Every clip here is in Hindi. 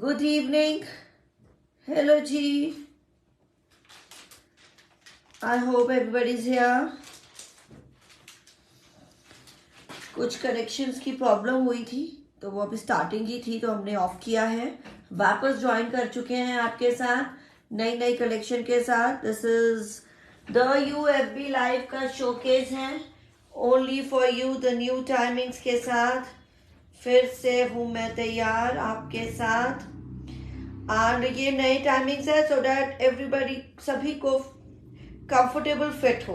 Good evening. Hello G. I hope everybody's here. कुछ कनेक्शंस की प्रॉब्लम हुई थी तो वो अभी स्टार्टिंग ही थी तो हमने ऑफ किया है. वापस ज्वाइन कर चुके हैं आपके साथ नई कलेक्शन के साथ. This is the UFB live का शोकेस है. Only for you the new timings के साथ फिर से हूँ मैं तैयार आपके साथ. एंड ये नए टाइमिंग्स है सो दैट एवरीबडी सभी को कंफर्टेबल फिट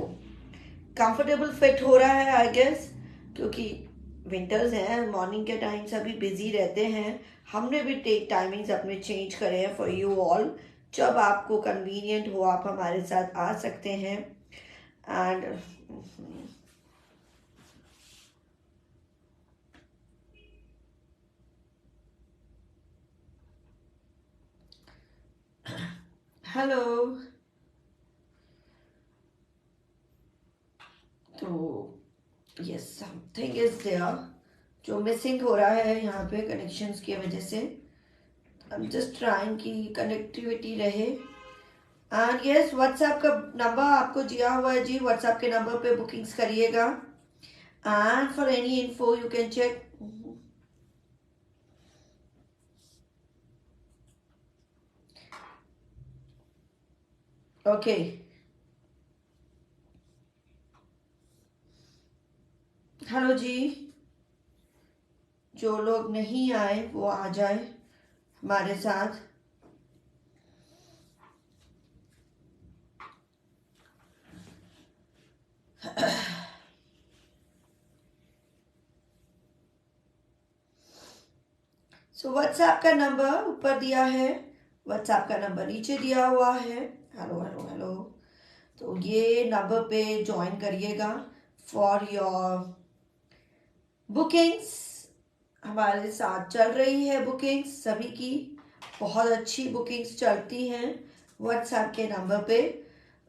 हो रहा है आई गेस, क्योंकि विंटर्स हैं, मॉर्निंग के टाइम सभी बिजी रहते हैं. हमने भी टाइमिंग्स अपने चेंज करे हैं फॉर यू ऑल. जब आपको कन्वीनियंट हो आप हमारे साथ आ सकते हैं. And hello. तो यस समथिंग इज देयर जो मिसिंग हो रहा है यहाँ पे कनेक्शंस की वजह से. आई एम जस्ट ट्राइंग की कनेक्टिविटी रहे. एंड यस व्हाट्सएप का नंबर आपको दिया हुआ है जी. व्हाट्सएप के नंबर पे बुकिंग्स करिएगा. And for any info you can check. Okay hello जी. जो लोग नहीं आए वो आ जाए हमारे साथ. सो व्हाट्सएप का नंबर ऊपर दिया है, व्हाट्सएप का नंबर नीचे दिया हुआ है. Hello hello hello. तो ये नंबर पे ज्वाइन करिएगा फॉर योर बुकिंग्स. हमारे साथ चल रही है बुकिंग्स सभी की. बहुत अच्छी बुकिंग्स चलती हैं व्हाट्सएप के नंबर पे.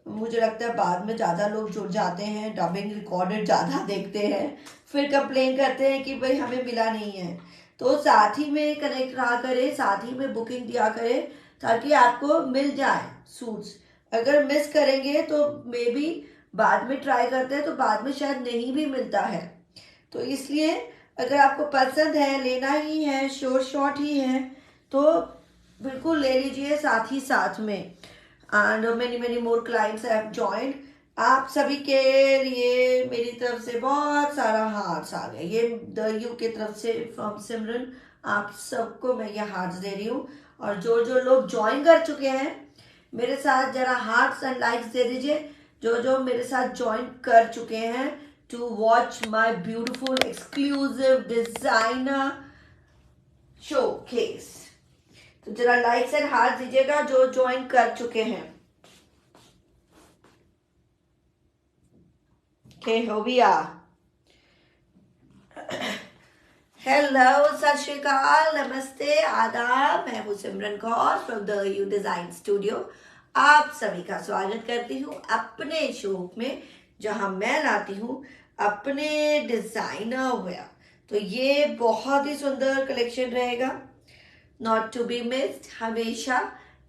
मुझे लगता है बाद में ज़्यादा लोग जुड़ जाते हैं, डबिंग रिकॉर्डेड ज़्यादा देखते हैं, फिर कंप्लेन करते हैं कि भाई हमें मिला नहीं है. तो साथ ही में कनेक्ट रहा करें, साथ ही में बुकिंग दिया करें ताकि आपको मिल जाए सूट्स. अगर मिस करेंगे तो मे बी बाद में ट्राई करते हैं तो बाद में शायद नहीं भी मिलता है. तो इसलिए अगर आपको पसंद है, लेना ही है, शॉर्ट ही है तो बिल्कुल ले लीजिए साथ ही साथ में. And many more clients have joined. आप सभी के लिए मेरी तरफ से बहुत सारा हार्ट्स आ गए. ये द यू की तरफ से फ्रॉम सिमरन आप सबको मैं ये हार्ट्स दे रही हूँ. और जो जो लोग ज्वाइन कर चुके हैं मेरे साथ जरा हार्ट्स एंड लाइक्स दे दीजिए. जो जो मेरे साथ ज्वाइन कर चुके हैं to watch my beautiful exclusive designer showcase. तो जरा लाइक्स एंड हार्ट दीजिएगा जो ज्वाइन कर चुके हैं. ओके हो गया. हेलो, सत श्री अकाल, नमस्ते, आदाब. मैं हूँ Simran Kaur from the U design studio. आप सभी का स्वागत करती हूँ अपने शो में जहां मैं लाती हूँ अपने डिजाइनर वेयर. तो ये बहुत ही सुंदर कलेक्शन रहेगा, नॉट टू बी मिस्ड. हमेशा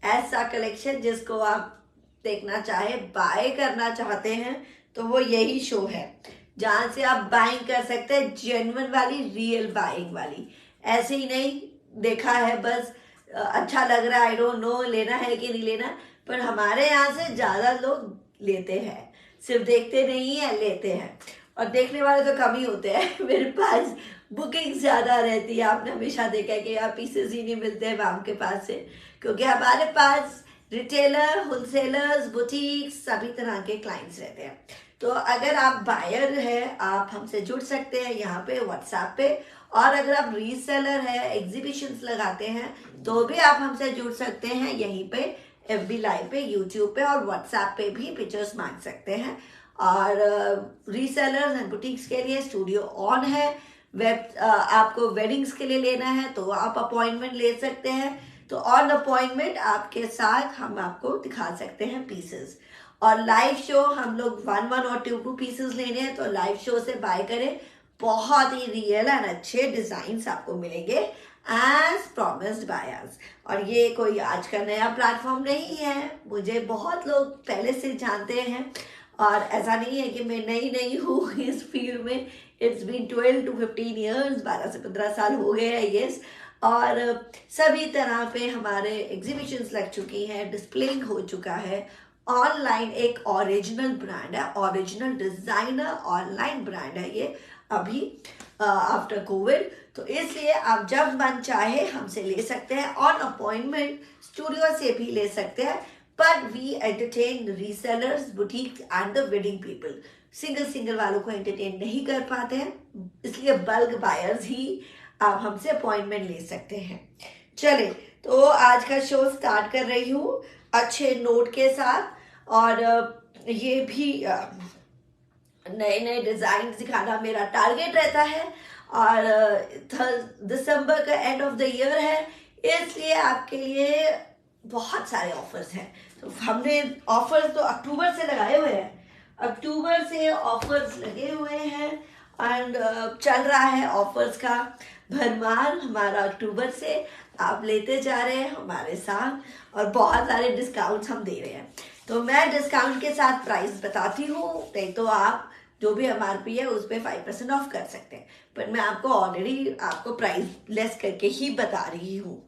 ऐसा कलेक्शन जिसको आप देखना चाहे, बाय करना चाहते हैं तो वो यही शो है जहां से आप बाइंग कर सकते हैं. जेन्युइन वाली, रियल बाइंग वाली. ऐसे ही नहीं देखा है बस अच्छा लग रहा है, आई डोंट नो लेना है कि नहीं लेना. पर हमारे यहाँ से ज्यादा लोग लेते हैं, सिर्फ देखते नहीं है, लेते हैं. और देखने वाले तो कम ही होते हैं. मेरे पास बुकिंग ज्यादा रहती है. आपने हमेशा देखा है कि यहाँ पीसेस ही नहीं मिलते हैं मैम के पास से, क्योंकि हमारे पास रिटेलर, होलसेलर्स, बुटीक सभी तरह के क्लाइंट्स रहते हैं. तो अगर आप बायर है आप हमसे जुड़ सकते हैं यहाँ पे व्हाट्सएप पे. और अगर आप रीसेलर है, एग्जीबिशंस लगाते हैं तो भी आप हमसे जुड़ सकते हैं यहीं पे FB लाइव पे, यूट्यूब पे और व्हाट्सएप पे भी पिक्चर्स मांग सकते हैं. और रीसेलर्स एंड बुटीक्स के लिए स्टूडियो ऑन है. आपको वेडिंग्स के लिए लेना है तो आप अपॉइंटमेंट ले सकते हैं. तो ऑन अपॉइंटमेंट आपके साथ हम आपको दिखा सकते हैं पीसेस. और लाइव शो हम लोग 1 और 2 पीसेस लेने हैं तो लाइव शो से बाय करें. बहुत ही रियल एंड अच्छे डिजाइन आपको मिलेंगे एज प्रॉमिस्ड बाय अस। और ये कोई आज का नया प्लेटफॉर्म नहीं है, मुझे बहुत लोग पहले से जानते हैं और ऐसा नहीं है कि मैं नई नई हूँ इस फील्ड में। इट्स बीन 12 to 15 ईयर्स, 12 से 15 साल हो गए हैं यस। और सभी तरह पे हमारे एग्जीबिशंस लग चुकी हैं, डिस्प्लेइंग हो चुका है। ऑनलाइन एक ओरिजिनल ब्रांड है, ओरिजिनल डिजाइनर ऑनलाइन ब्रांड है ये अभी आफ्टर कोविड। तो इसलिए आप जब मन चाहे हमसे ले सकते हैं, ऑन अपॉइंटमेंट स्टूडियो से भी ले सकते हैं। But we entertain resellers, boutique and the wedding people. Single वालों को एंटरटेन नहीं कर पाते हैं, इसलिए बल्क बायर्स ही आप हमसे अपॉइंटमेंट ले सकते हैं। चले तो आज का शो स्टार्ट कर रही हूँ अच्छे नोट के साथ। और ये भी नए नए डिजाइन दिखाना मेरा टारगेट रहता है। और दिसंबर का एंड ऑफ द ईयर है, इसलिए आपके लिए बहुत सारे ऑफर्स हैं। तो हमने ऑफर्स तो अक्टूबर से लगाए हुए हैं, अक्टूबर से ऑफर्स लगे हुए हैं एंड चल रहा है ऑफर्स का भरमार हमारा। अक्टूबर से आप लेते जा रहे हैं हमारे साथ और बहुत सारे डिस्काउंट्स हम दे रहे हैं। तो मैं डिस्काउंट के साथ प्राइस बताती हूँ, नहीं तो आप जो भी MRP है उस पर 5% ऑफ कर सकते हैं, पर मैं आपको ऑलरेडी आपको प्राइस लेस करके ही बता रही हूँ।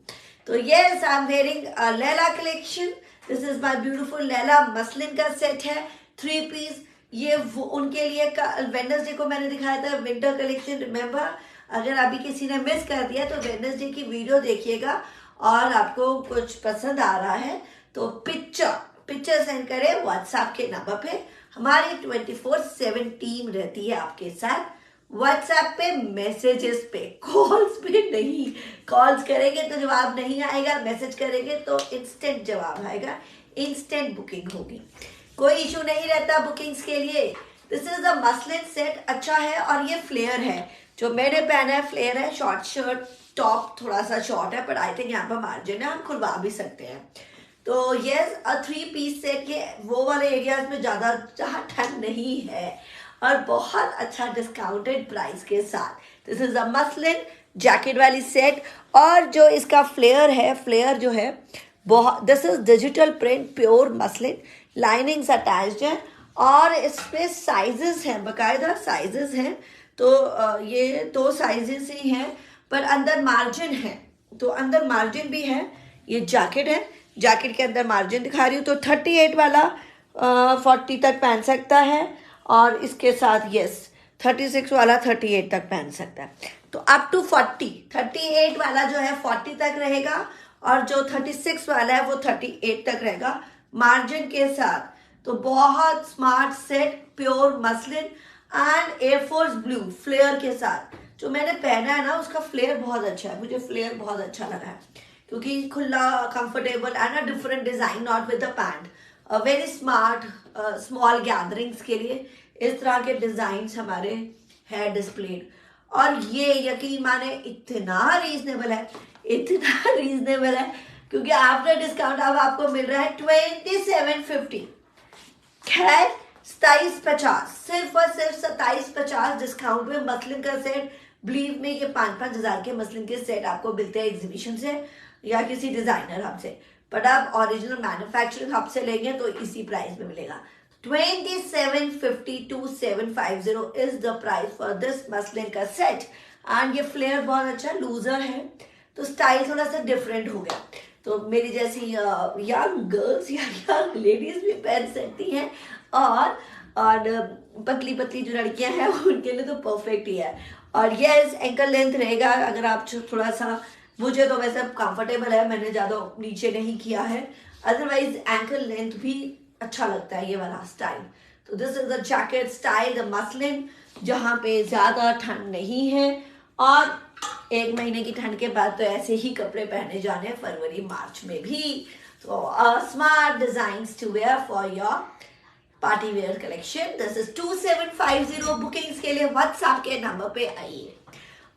तो yes, I am wearing Laila collection. This is my beautiful Laila muslin का सेट है, 3 पीस। ये वो उनके लिए वेडनेसडे को मैंने दिखाया था विंटर कलेक्शन, रिमेम्बर। अगर अभी किसी ने मिस कर दिया तो वेडनेसडे की वीडियो देखिएगा और आपको कुछ पसंद आ रहा है तो पिक्चर सेंड करें व्हाट्सएप के नंबर पे। हमारी 24/7 टीम रहती है आपके साथ, व्हाट्सएप पे, मैसेजेस पे, कॉल्स पे नहीं। कॉल्स करेंगे तो जवाब नहीं आएगा, मैसेज करेंगे तो इंस्टेंट जवाब आएगा, इंस्टेंट बुकिंग होगी, कोई इशू नहीं रहता बुकिंग्स के लिए। This is a muslin set, अच्छा है। और ये फ्लेयर है, जो मैंने पहना है फ्लेयर है, शॉर्ट शर्ट, टॉप थोड़ा सा शॉर्ट है, पर आई थिंक यहाँ पर मार्जिन है, हम खुलवा भी सकते हैं। तो यस, 3 पीस सेट के वो वाले एरियाज में ज़्यादा जहाँ ठंड नहीं है और बहुत अच्छा डिस्काउंटेड प्राइस के साथ। This is a muslin jacket वाली सेट। और जो इसका फ्लेयर है, फ्लेयर जो है बहुत, this is digital print pure muslin, linings attached है और इसमें साइजेस हैं, बाकायदा साइजेस हैं। तो ये 2 साइजेस ही हैं, पर अंदर मार्जिन है, तो अंदर मार्जिन भी है। ये जैकेट है, जैकेट के अंदर मार्जिन दिखा रही हूँ। तो 38 वाला 40 तक पहन सकता है और इसके साथ यस 36 वाला 38 तक पहन सकता है। तो अप टू 40, 38 वाला जो है 40 तक रहेगा और जो 36 वाला है वो 38 तक रहेगा मार्जिन के साथ। तो बहुत smart set, pure muslin and air force blue flare के साथ। जो मैंने पहना है ना उसका फ्लेयर बहुत अच्छा है, मुझे फ्लेयर बहुत अच्छा लगा है क्योंकि खुला, comfortable and a different design, not with the pant, very smart. Small gatherings के लिए इस तरह के डिजाइन हमारे है डिस्प्लेड। और ये यकीन माने इतना रीजनेबल है, इतना रीजनेबल है क्योंकि आफ्टर डिस्काउंट अब आपको मिल रहा है 2750, खैर 2750, सिर्फ और सिर्फ 2750 डिस्काउंट में मसलिन का सेट। बिलीव में ये 5-5 हजार के मसलिन के सेट आपको मिलते हैं एग्जीबिशन से या किसी डिजाइनर हब से, बट आप ओरिजिनल मैन्युफैक्चरिंग हब से लेंगे तो इसी प्राइस में मिलेगा। 2750 to 750 is the price for this muslin का सेट। एंड ये फ्लेयर बहुत अच्छा लूजर है, तो स्टाइल थोड़ा सा डिफरेंट हो गया। तो मेरी जैसी यंग गर्ल्स या यंग लेडीज भी पहन सकती हैं और पतली पतली जो लड़कियां हैं उनके लिए तो परफेक्ट ही है। और यस, एंकल लेंथ रहेगा। अगर आप थोड़ा सा, मुझे तो वैसे कंफर्टेबल है, मैंने ज़्यादा नीचे नहीं किया है, अदरवाइज एंकल लेंथ भी अच्छा लगता है ये वाला स्टाइल। तो this is the jacket style, the muslin, जहाँ पे ज़्यादा ठंड नहीं है और 1 महीने की ठंड के बाद तो ऐसे ही कपड़े पहने जाने हैं फरवरी मार्च में भी। तो smart designs to wear for your party wear collection. This is 2750। Bookings के लिए व्हाट्सएप के नंबर पे आइए।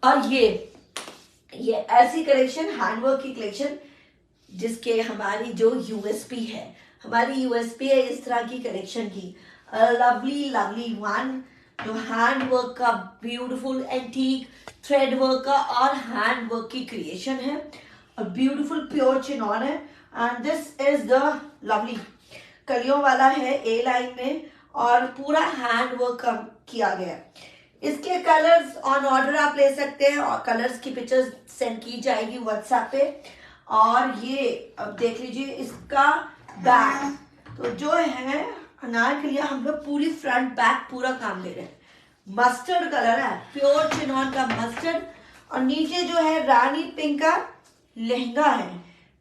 और ये ऐसी कलेक्शन, हैंडवर्क की कलेक्शन, जिसके हमारी जो यूएसपी है, हमारी यूएसपी है इस तरह की कलेक्शन की, लवली वन। जो हैंड वर्क का ब्यूटीफुल एंटीक थ्रेड वर्क का और हैंड वर्क की क्रिएशन है और ब्यूटीफुल प्योर चिनॉन है। And this is the lovely कलियों वाला है ए लाइन में और पूरा हैंड वर्क किया गया है। इसके कलर्स ऑन ऑर्डर आप ले सकते हैं और कलर्स की पिक्चर्स सेंड की जाएगी व्हाट्सएप पे। और ये अब देख लीजिए इसका बैक, तो जो है अनारकली हम लोग पूरी फ्रंट बैक पूरा काम ले रहे हैं। मस्टर्ड कलर है, प्योर चिनॉन का मस्टर्ड, और नीचे जो है रानी पिंक का लहंगा है,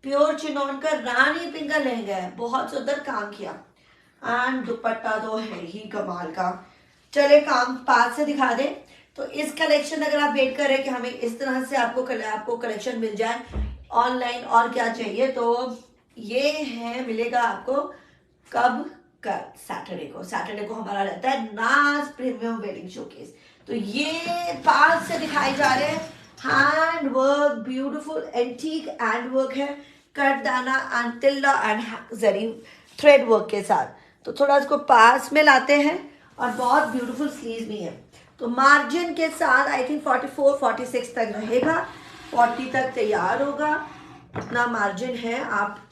प्योर चिनॉन का रानी पिंक का लहंगा है, बहुत सुंदर काम किया। एंड दुपट्टा तो है ही कमाल का। चले काम पास से दिखा दे। तो इस कलेक्शन अगर आप वेट कर रहे हैं कि हमें इस तरह से आपको कलेक्शन मिल जाए ऑनलाइन और क्या चाहिए, तो ये है मिलेगा आपको कब, कल सैटरडे को हमारा रहता है नाज प्रीमियम वेडिंग शोकेस। तो ये पास से दिखाए जा रहे हैं hand work, beautiful antique hand work है, कटदाना एंड तिल्ला एंड जरी थ्रेड वर्क के साथ। तो थोड़ा इसको पास में लाते हैं और बहुत ब्यूटीफुल स्लीव भी है। तो मार्जिन के साथ आई थिंक 44-46 तक रहेगा, 40 तक तैयार होगा। इतना मार्जिन है, आप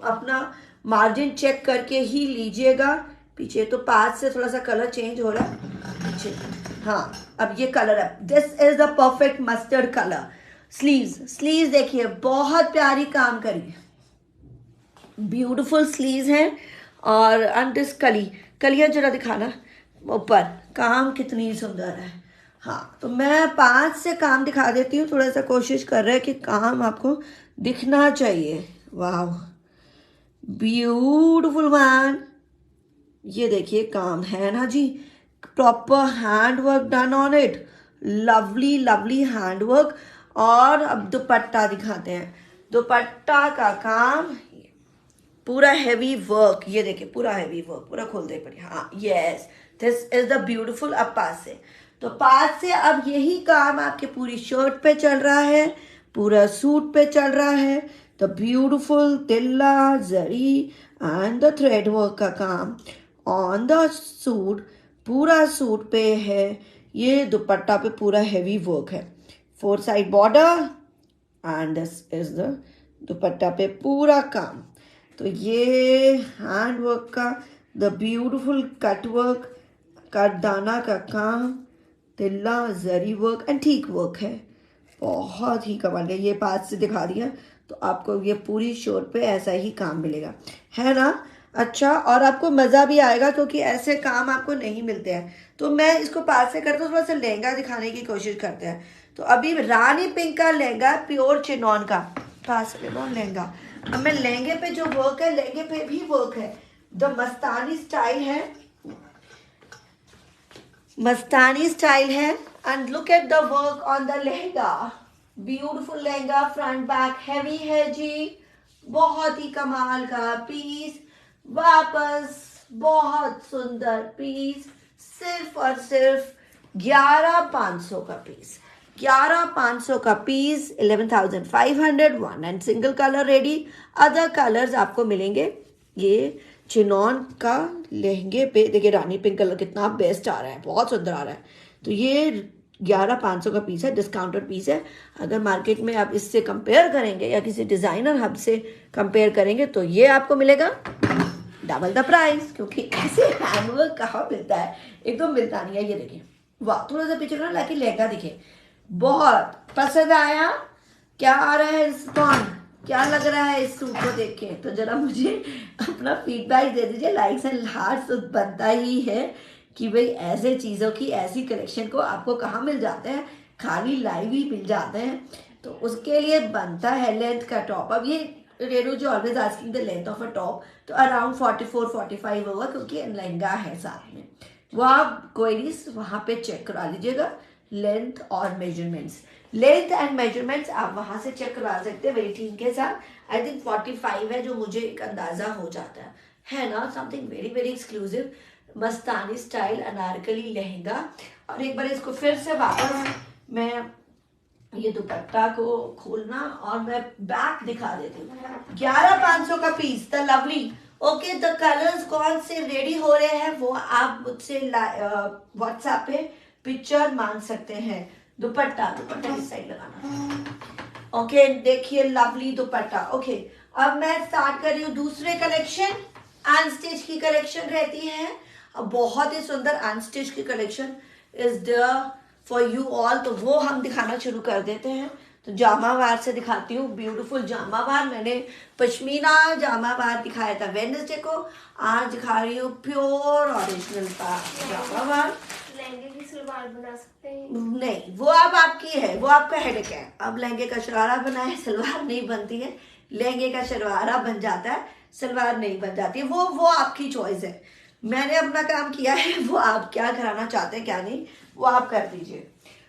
अपना मार्जिन चेक करके ही लीजिएगा। पीछे तो पास से थोड़ा सा कलर चेंज हो रहा है पीछे, हाँ अब ये कलर है, this is the perfect mustard colour. Sleeves देखिए बहुत प्यारी काम करी, ब्यूटीफुल स्लीव्स हैं। और अंटिस कलियां जरा दिखाना ऊपर, काम कितनी सुंदर है। हाँ तो मैं 5 से काम दिखा देती हूँ, थोड़ा सा कोशिश कर रहे हैं कि काम आपको दिखना चाहिए। वाह ब्यूटीफुल मैन, ये देखिए काम है ना जी, proper hand work done on it, lovely lovely hand work. और अब दुपट्टा दिखाते हैं, दुपट्टा का काम पूरा हैवी वर्क, ये देखिए पूरा हैवी वर्क, पूरा खोल दे पड़े। हाँ yes, this is the beautiful. अब पास से, तो पास से अब यही काम आपके पूरी शर्ट पे चल रहा है, पूरा सूट पे चल रहा है। The beautiful tilla zari and the thread work का काम ऑन द सूट, पूरा सूट पे है। ये दुपट्टा पे पूरा हैवी वर्क है, 4 side border and this is the दुपट्टा पे पूरा काम। तो ये हैंड वर्क का द ब्यूटीफुल कट वर्क, कटदाना का काम, तिल्ला जरी वर्क एंटीक वर्क है, बहुत ही कमाल है। ये पास से दिखा दिया तो आपको ये पूरी शर्ट पे ऐसा ही काम मिलेगा, है ना। अच्छा, और आपको मज़ा भी आएगा क्योंकि ऐसे काम आपको नहीं मिलते हैं। तो मैं इसको पास से करते थोड़ा सा लहंगा दिखाने की कोशिश करते हैं। तो अभी रानी पिंक का लहंगा, प्योर चिनॉन का, पास से लहंगा। अब मैं लहंगे पे जो वर्क है, लहंगे पे भी वर्क है, द मस्तानी स्टाइल है। And look at the work on the lehenga, beautiful lehenga, front back heavy है जी, बहुत ही कमाल का पीस। वापस बहुत सुंदर पीस, सिर्फ और सिर्फ 11,500 का पीस, 11,500 का piece, 11,500 one and single colour ready. Other colours आपको मिलेंगे। ये चिनॉन का लहंगे पे देखिए रानी पिंक कलर कितना बेस्ट आ रहा है, बहुत सुंदर आ रहा है। तो ये 11,500 का पीस है, डिस्काउंटेड पीस है। अगर मार्केट में आप इससे कंपेयर करेंगे या किसी डिज़ाइनर हब से कंपेयर करेंगे तो ये आपको मिलेगा डबल द प्राइस, क्योंकि ऐसे हैंडवर्क कहाँ मिलता है, एकदम मिलता नहीं है। ये देखिए वाह, थोड़ा सा पीछे करना लाके लहंगा दिखे, बहुत पसंद आया। क्या आ रहा है रिस्पॉन्ड, क्या लग रहा है इस सूट को देख के, तो जरा मुझे अपना फीडबैक दे दीजिए। लाइक्स एंड हार्ट्स तो बनता ही है कि भाई ऐसे चीज़ों की, ऐसी कलेक्शन को आपको कहाँ मिल जाते हैं, खाली लाइव ही मिल जाते हैं। तो उसके लिए बनता है लेंथ का टॉप। अब ये रेडू जो always asking the length of a top, तो अराउंड 44-45 होगा क्योंकि लहंगा है साथ में। वो आप क्वेरीज वहाँ पे चेक करा लीजिएगा, लेंथ और मेजरमेंट्स, लेंथ एंड मेजरमेंट्स आप वहाँ से चेक करवा सकते हैं मेरी टीम के साथ। आई थिंक 45 है जो मुझे एक अंदाज़ा हो जाता है ना। समथिंग वेरी वेरी एक्सक्लूसिव, मस्तानी स्टाइल अनारकली लहंगा। और एक बार इसको फिर से वापस मैं ये दुपट्टा को खोलना और मैं बैक दिखा देती हूँ। 11,500 का piece, the lovely okay, the colours कौन से रेडी हो रहे हैं वो आप मुझसे व्हाट्सएप पे पिक्चर मांग सकते हैं। दुपट्टा, दुपट्टा इस साइड लगाना। ओके, देखिए लवली दुपट्टा। ओके, अब मैं स्टार्ट कर रही हूँ दूसरे कलेक्शन। अनस्टिच की कलेक्शन रहती है, अब बहुत ही सुंदर अनस्टिच की collection is there for you all, तो वो हम दिखाना शुरू कर देते हैं। तो जामावार से दिखाती हूँ, ब्यूटीफुल जामावार। मैंने पश्मीना जामावार दिखाया था वेडनेसडे को, आज दिखा रही हूँ प्योर ओरिजिनल का जामावार। लहंगे की सलवार बना सकते हैं? नहीं, वो अब आपकी है, वो आपका हेडेक है। अब लहंगे का शरारा बनाए, सलवार नहीं बनती है। लहंगे का शरारा बन जाता है, सलवार नहीं बन जाती है। वो आपकी चॉइस है। मैंने अपना काम किया है, वो आप क्या कराना चाहते हैं क्या नहीं वो आप कर दीजिए।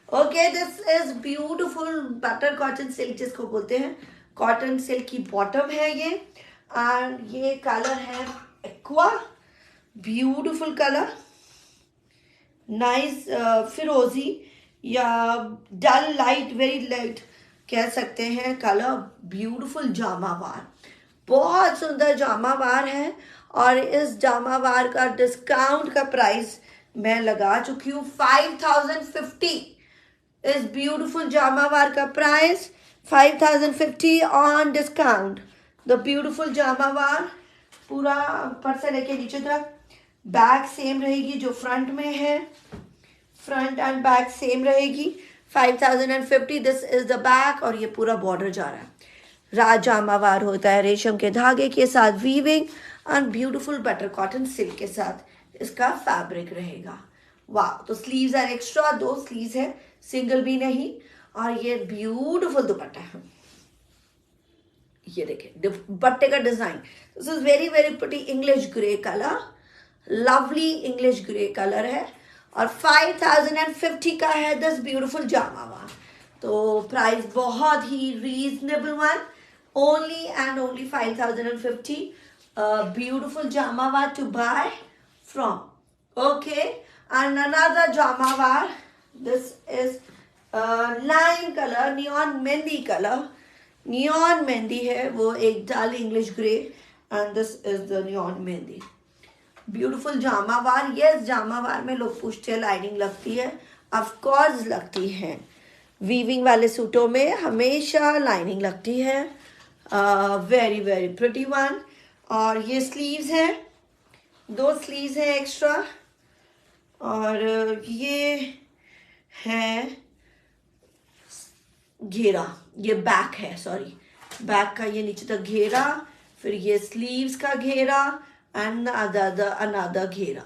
Okay, this is beautiful butter cotton silk जिसको बोलते हैं। कॉटन सिल्क की बॉटम है ये, एंड ये कलर है एक्वा, ब्यूटिफुल कलर, नाइस फिरोजी या डल लाइट, वेरी लाइट कह सकते हैं कलर। ब्यूटिफुल जामावार, बहुत सुंदर जामावार है। और इस जामावार का डिस्काउंट का प्राइस मैं लगा चुकी हूँ 5050। इस ब्यूटिफुल जामावार का price 5050 on discount. The beautiful Jamawar पूरा ऊपर से लेके नीचे तक। बैक सेम रहेगी जो फ्रंट में है, फ्रंट एंड बैक सेम रहेगी। 5050 दिस इज द बैक, और ये पूरा बॉर्डर जा रहा है। राजामावार होता है रेशम के धागे के साथ weaving, and beautiful butter cotton silk के साथ इसका फैब्रिक रहेगा। वाह, तो स्लीव्स आर एक्स्ट्रा, 2 स्लीव्स है, सिंगल भी नहीं। और ये ब्यूटीफुल दुपट्टा है, ये देखिए दुपट्टे का design. This is very very pretty English grey colour, lovely English grey colour है, और 5050 का है दिस ब्यूटीफुल जामावार। तो प्राइस बहुत ही reasonable one, only and only 5050। Beautiful jamawar to buy from. Okay, and another jamawar, this is line colour, neon mehndi colour, neon mehndi है वो, एक dull English grey, and this is the neon mehndi. Beautiful jamawar. Yes, jamawar में लोग पूछते हैं लाइनिंग लगती है, ऑफ कोर्स लगती है। वीविंग वाले सूटों में हमेशा लाइनिंग लगती है। Very very pretty one. और ये स्लीव्स हैं, 2 स्लीव्स हैं एक्स्ट्रा, और ये है घेरा, ये बैक है, सॉरी बैक का ये नीचे तक घेरा, फिर ये स्लीव्स का घेरा एंड अनदर घेरा।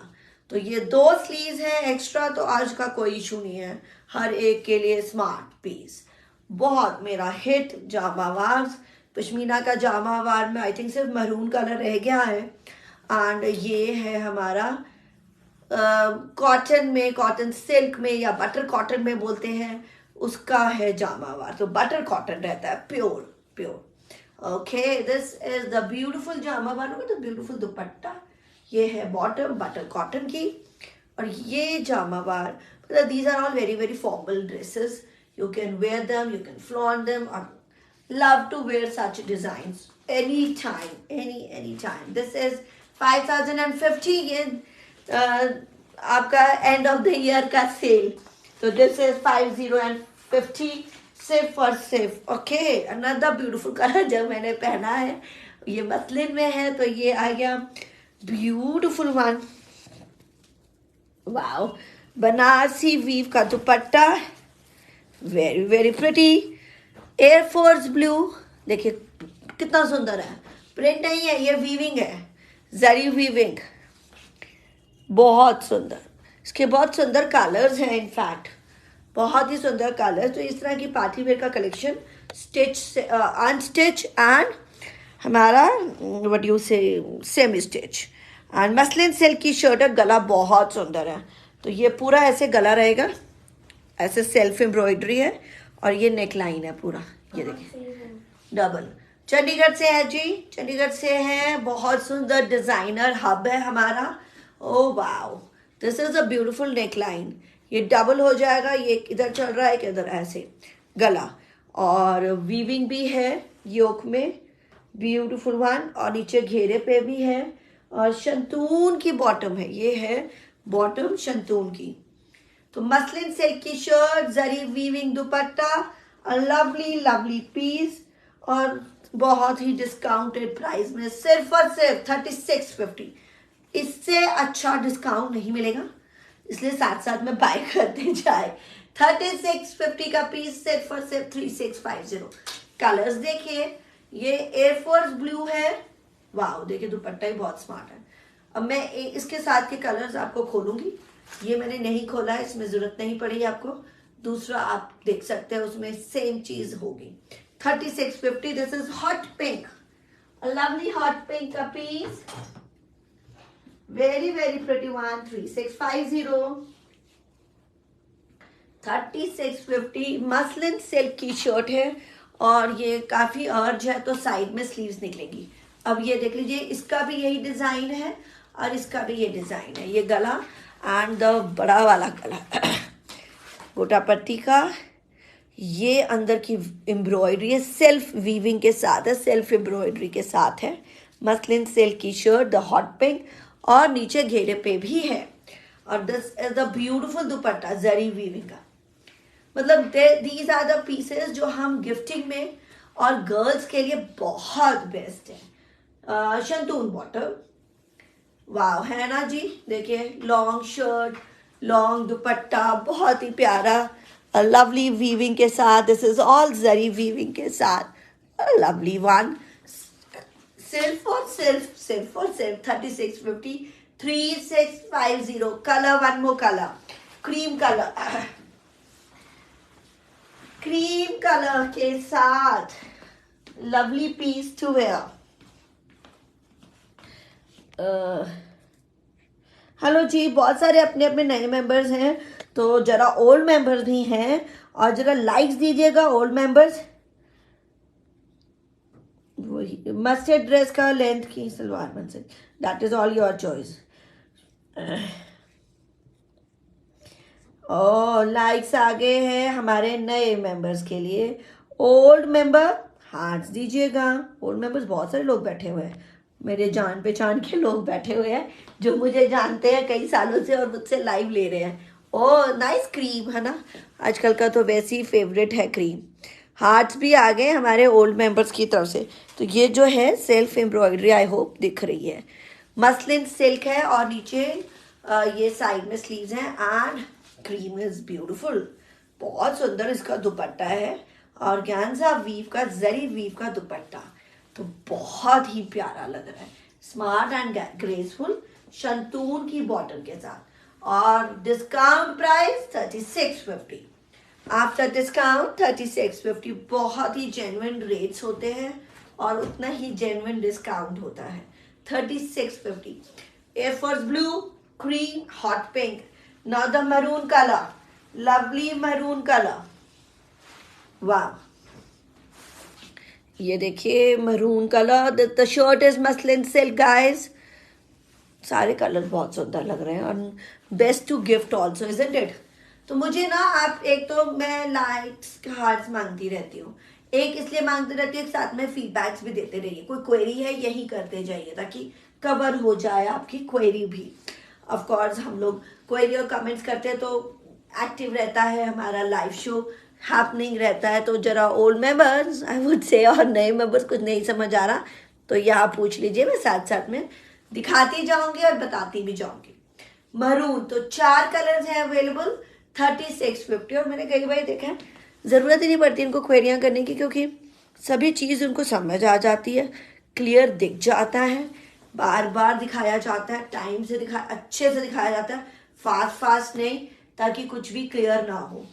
तो ये 2 स्लीव्स हैं एक्स्ट्रा, तो आज का कोई इशू नहीं है, हर एक के लिए स्मार्ट पीस। बहुत मेरा हिट जामावार, पश्मीना का जामावार में आई थिंक सिर्फ मरून कलर रह गया है। एंड ये है हमारा कॉटन में, कॉटन सिल्क में या बटर कॉटन में बोलते हैं, उसका है जामावार। तो बटर कॉटन रहता है, pure pure. Okay, this is the beautiful Jamawar. The beautiful दुपट्टा, ये है बॉटम बटर कॉटन की, और ये Jamawar, these are all very very formal dresses. You can wear them, you can flaunt them, or love to wear such designs anytime, anytime. This is 5050. ये आपका एंड ऑफ द ईयर का सेल, तो दिस इज 5050 सिर्फ और सिर्फ। ओके, अनदर ब्यूटीफुल कलर जब मैंने पहना है, ये मसलिन में है, तो ये आ गया beautiful one. Wow, Banarasi weave का dupatta, very very pretty, air force blue, देखिए कितना सुंदर है। प्रिंट नहीं है, ये वीविंग है, जरी वीविंग, बहुत सुंदर। इसके बहुत सुंदर कलर्स हैं, इनफैक्ट बहुत ही सुंदर कलर्स। तो इस तरह की पार्टी वेयर का कलेक्शन, स्टिच अनस्टिच एंड हमारा व्हाट यू से semi stitch. And muslin silk की शर्ट है, गला बहुत सुंदर है। तो ये पूरा ऐसे गला रहेगा, ऐसे सेल्फ एम्ब्रॉयडरी है, और ये नेक लाइन है पूरा, ये देखिए डबल। चंडीगढ़ से है जी, चंडीगढ़ से है, बहुत सुंदर डिजाइनर हब है हमारा। Oh wow, this is a beautiful neck line, ये डबल हो जाएगा, ये इधर चल रहा है कि इधर, ऐसे गला, और वीविंग भी है योक में, ब्यूटीफुल वन, और नीचे घेरे पे भी है, और शंतून की बॉटम है, ये है बॉटम शंतून की। तो मसलिन सिल्क की shirt, zari weaving dupatta, lovely lovely piece, और बहुत ही डिस्काउंटेड प्राइस में, सिर्फ और सिर्फ 3650। इससे अच्छा डिस्काउंट नहीं मिलेगा, इसलिए साथ साथ में बाय करते जाए। 3650 का पीस, सिर्फ और सिर्फ 3650। कलर्स देखिए, ये एयरफोर्स ब्लू है, वाह देखिए दुपट्टा ही बहुत स्मार्ट है। अब मैं इसके साथ के कलर्स आपको खोलूंगी, ये मैंने नहीं खोला है, इसमें जरूरत नहीं पड़ी आपको, दूसरा आप देख सकते हैं उसमें सेम चीज होगी। 3650। This is hot pink, lovely hot pink का piece, very very pretty one. 3650, 3650। Muslin silk की शर्ट है, और ये काफी अर्ज है तो साइड में स्लीव्स निकलेगी। अब ये देख लीजिए, इसका भी यही डिजाइन है और इसका भी ये डिजाइन है, ये गला एंड द बड़ा वाला गला गोटा पट्टी का, ये अंदर की एम्ब्रॉयडरी है, सेल्फ वीविंग के साथ है, सेल्फ एम्ब्रॉयडरी के साथ है। मसलिन सिल्क की शर्ट, द हॉट पिंक, और नीचे घेरे पे भी है, और this is the beautiful dupatta zari weaving का। मतलब दीज आर द पीसेस जो हम गिफ्टिंग में और गर्ल्स के लिए बहुत बेस्ट है। शंतून बॉटम, वाव है ना जी, देखिए लॉन्ग शर्ट, लॉन्ग दुपट्टा, बहुत ही प्यारा, लवली वीविंग के साथ, this is all zari weaving के साथ, लवली वन, सिर्फ और सिर्फ 3650। 3650। Colour, one more colour, cream colour, cream colour के साथ lovely piece to wear. Hello जी, बहुत सारे अपने अपने नए मेंबर्स हैं, तो जरा ओल्ड मेंबर्स भी हैं, और जरा लाइक्स दीजिएगा ओल्ड मेंबर्स। वही मस्टर्ड ड्रेस का लेंथ की सलवार बन सकती, that is all your choice. Oh likes आ गए हैं हमारे नए मेंबर्स के लिए। ओल्ड मेंबर हार्ट्स दीजिएगा। ओल्ड मेंबर्स बहुत सारे लोग बैठे हुए हैं, मेरे जान पहचान के लोग बैठे हुए हैं जो मुझे जानते हैं कई सालों से और मुझसे लाइव ले रहे हैं। ओ नाइस, क्रीम है ना, आजकल का तो वैसे ही फेवरेट है क्रीम। हार्ट्स भी आ गए हमारे ओल्ड मेंबर्स की तरफ से। तो ये जो है सेल्फ एम्ब्रॉयडरी, आई होप दिख रही है, मसलिन सिल्क है, और नीचे ये साइड में स्लीव्स हैं, एंड क्रीम इज ब्यूटीफुल, बहुत सुंदर इसका दुपट्टा है, और ऑर्गेन्जा वीव का, जरी वीव का दुपट्टा, तो बहुत ही प्यारा लग रहा है, स्मार्ट एंड ग्रेसफुल, शंतून की बॉटम के साथ, और डिस्काउंट प्राइस 3650। After discount 3650। बहुत ही जेन्युइन रेट्स होते हैं और उतना ही जेन्युइन डिस्काउंट होता है। 3650। Air force blue, cream, hot pink, now the maroon colour, lovely maroon colour, वाह ये देखिए maroon colour, the shirt is muslin silk guys. सारे कलर बहुत सुंदर लग रहे हैं, और best to gift also, isn't it. तो मुझे ना, आप एक तो मैं लाइक्स हार्ट्स मांगती रहती हूँ, एक इसलिए मांगती रहती हूँ, एक साथ में फीडबैक्स भी देते रहिए, कोई क्वेरी है यही करते जाइए ताकि कवर हो जाए आपकी क्वेरी भी। ऑफ कोर्स हम लोग क्वेरी और कमेंट्स करते हैं तो एक्टिव रहता है हमारा लाइव शो, हैपनिंग रहता है। तो जरा old members I would say, और नए मेंबर्स कुछ नहीं समझ आ रहा तो यहाँ पूछ लीजिए, मैं साथ साथ में दिखाती जाऊंगी और बताती भी जाऊंगी। मरून, तो 4 कलर्स हैं अवेलेबल, 3650। और मैंने कई बार देखा है, ज़रूरत ही नहीं पड़ती इनको क्वेरियां करने की, क्योंकि सभी चीज़ उनको समझ आ जाती है, क्लियर दिख जाता है, बार बार दिखाया जाता है, टाइम से अच्छे से दिखाया जाता है, फास्ट नहीं, ताकि कुछ भी क्लियर ना हो।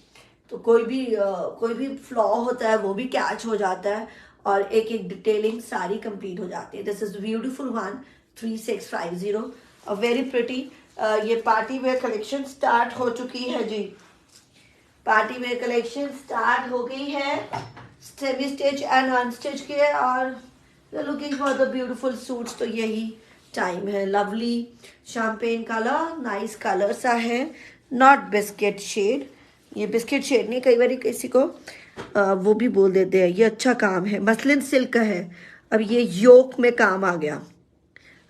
तो कोई भी फ्लॉ होता है वो भी कैच हो जाता है, और एक एक डिटेलिंग सारी कंप्लीट हो जाती है। This is beautiful one, 3650, a very pretty. ये पार्टी वेयर कलेक्शन स्टार्ट हो चुकी है जी, पार्टी वेयर कलेक्शन स्टार्ट हो गई है, सेमी स्टिच एंड अनस्टिच के, और looking for the beautiful suits, तो यही टाइम है। Lovely champagne colour, nice colour सा है, नॉट बिस्किट शेड, ये बिस्किट शेड नहीं, कई बार किसी को वो भी बोल देते हैं, ये अच्छा काम है। मसलिन सिल्क का है, अब ये योक में काम आ गया।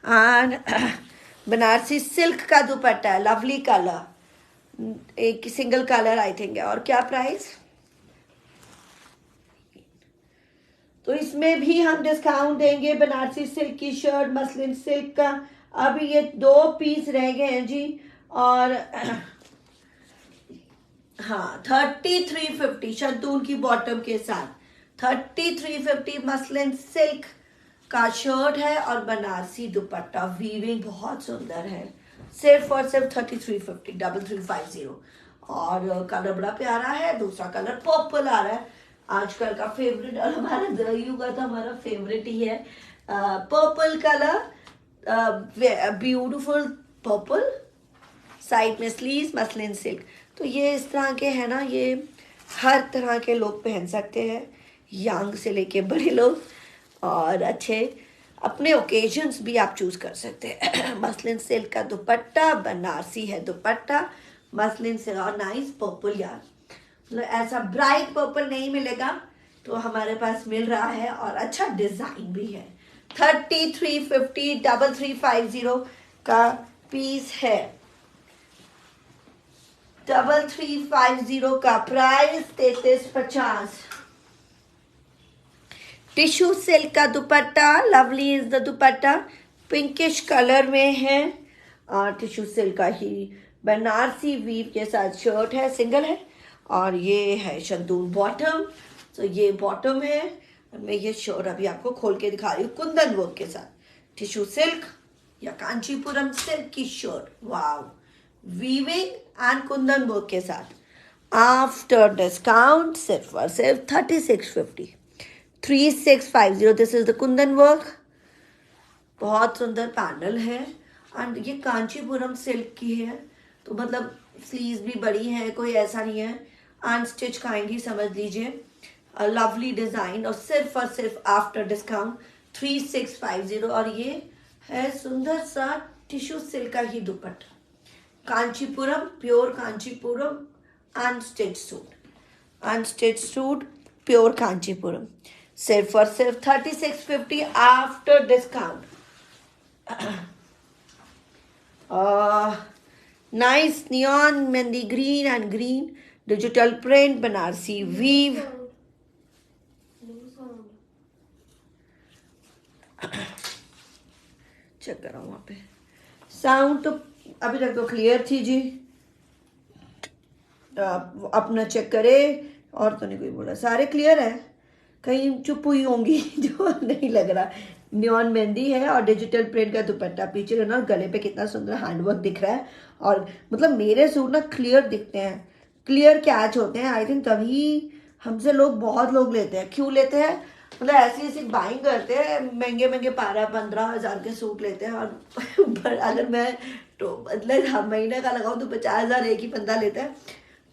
एंड बनारसी सिल्क का दुपट्टा है, लवली कलर, एक सिंगल कलर आई थिंक है। और क्या प्राइस? तो इसमें भी हम डिस्काउंट देंगे। बनारसी सिल्क की शर्ट, मसलिन सिल्क का अभी ये 2 पीस रह गए हैं जी। और हाँ 3350 शंतून की बॉटम के साथ 3350 मसलिन सिल्क का शर्ट है और बनारसी दुपट्टा, वीविंग बहुत सुंदर है। सिर्फ और सिर्फ 3350 3350। और कलर बड़ा प्यारा है। दूसरा कलर पर्पल आ रहा है, आजकल का फेवरेट, और हमारा दरियो का तो हमारा फेवरेट ही है purple colour. Beautiful purple, side में स्लीव्स, मसलिन सिल्क। तो ये इस तरह के है ना, ये हर तरह के लोग पहन सकते हैं, यंग से लेके बड़े लोग। और अच्छे अपने ओकेजन्स भी आप चूज कर सकते हैं। मसलिन सिल्क का दुपट्टा, बनारसी है दुपट्टा, मसलिन से। और नाइस पर्पल यार, मतलब ऐसा ब्राइट पर्पल नहीं मिलेगा, तो हमारे पास मिल रहा है और अच्छा डिजाइन भी है। 3350 3350 का पीस है। 3350 का प्राइस 3350। टिश्यू सिल्क का दुपट्टा, lovely is the dupatta, pinkish colour में है। टिश्यू सिल्क का ही बनारसी वीव के साथ शर्ट है, सिंगल है। और ये है शंतून बॉटम, तो ये बॉटम है। मैं ये शर्ट अभी आपको खोल के दिखा रही हूँ, कुंदन वर्क के साथ। टिश्यू सिल्क या कांचीपुरम सिल्क की shirt, wow, weaving and Kundan work के साथ। आफ्टर डिस्काउंट सिर्फ और सिर्फ 3650 3650। This is the Kundan work, बहुत सुंदर पैनल है। एंड ये कांचीपुरम सिल्क की है, तो मतलब स्लीव्स भी बड़ी है, कोई ऐसा नहीं है। अनस्टिच काइंड ही समझ लीजिए। लवली डिजाइन, और सिर्फ आफ्टर डिस्काउंट 3650। और ये है सुंदर सा टिश्यू सिल्क का ही dupatta, Kanchipuram, pure Kanchipuram, unstitch suit, unstitch suit, pure Kanchipuram. सिर्फ और सिर्फ 3650 after discount. Nice neon mehndi green and green, digital print, Banarasi weave. Check करो वहां पे साउंड, तो अभी तक तो क्लियर थी जी। अपना चेक करे, और तो नहीं कोई बोला, सारे क्लियर है। कहीं चुप हुई होंगी जो नहीं लग रहा। नियॉन मेहंदी है और डिजिटल प्रिंट का दुपट्टा, पीछे ना गले पे कितना सुंदर हैंडवर्क दिख रहा है। और मतलब मेरे सूट ना क्लियर दिखते हैं, क्लियर कैच होते हैं। आई थिंक तभी हमसे लोग, बहुत लोग लेते हैं। क्यों लेते हैं? मतलब ऐसी ऐसी बाइंग करते हैं, महंगे महंगे 12-15 हज़ार के सूट लेते हैं। और अगर मैं तो मतलब महीने का लगाऊं तो 50,000 एक ही बंदा लेता है।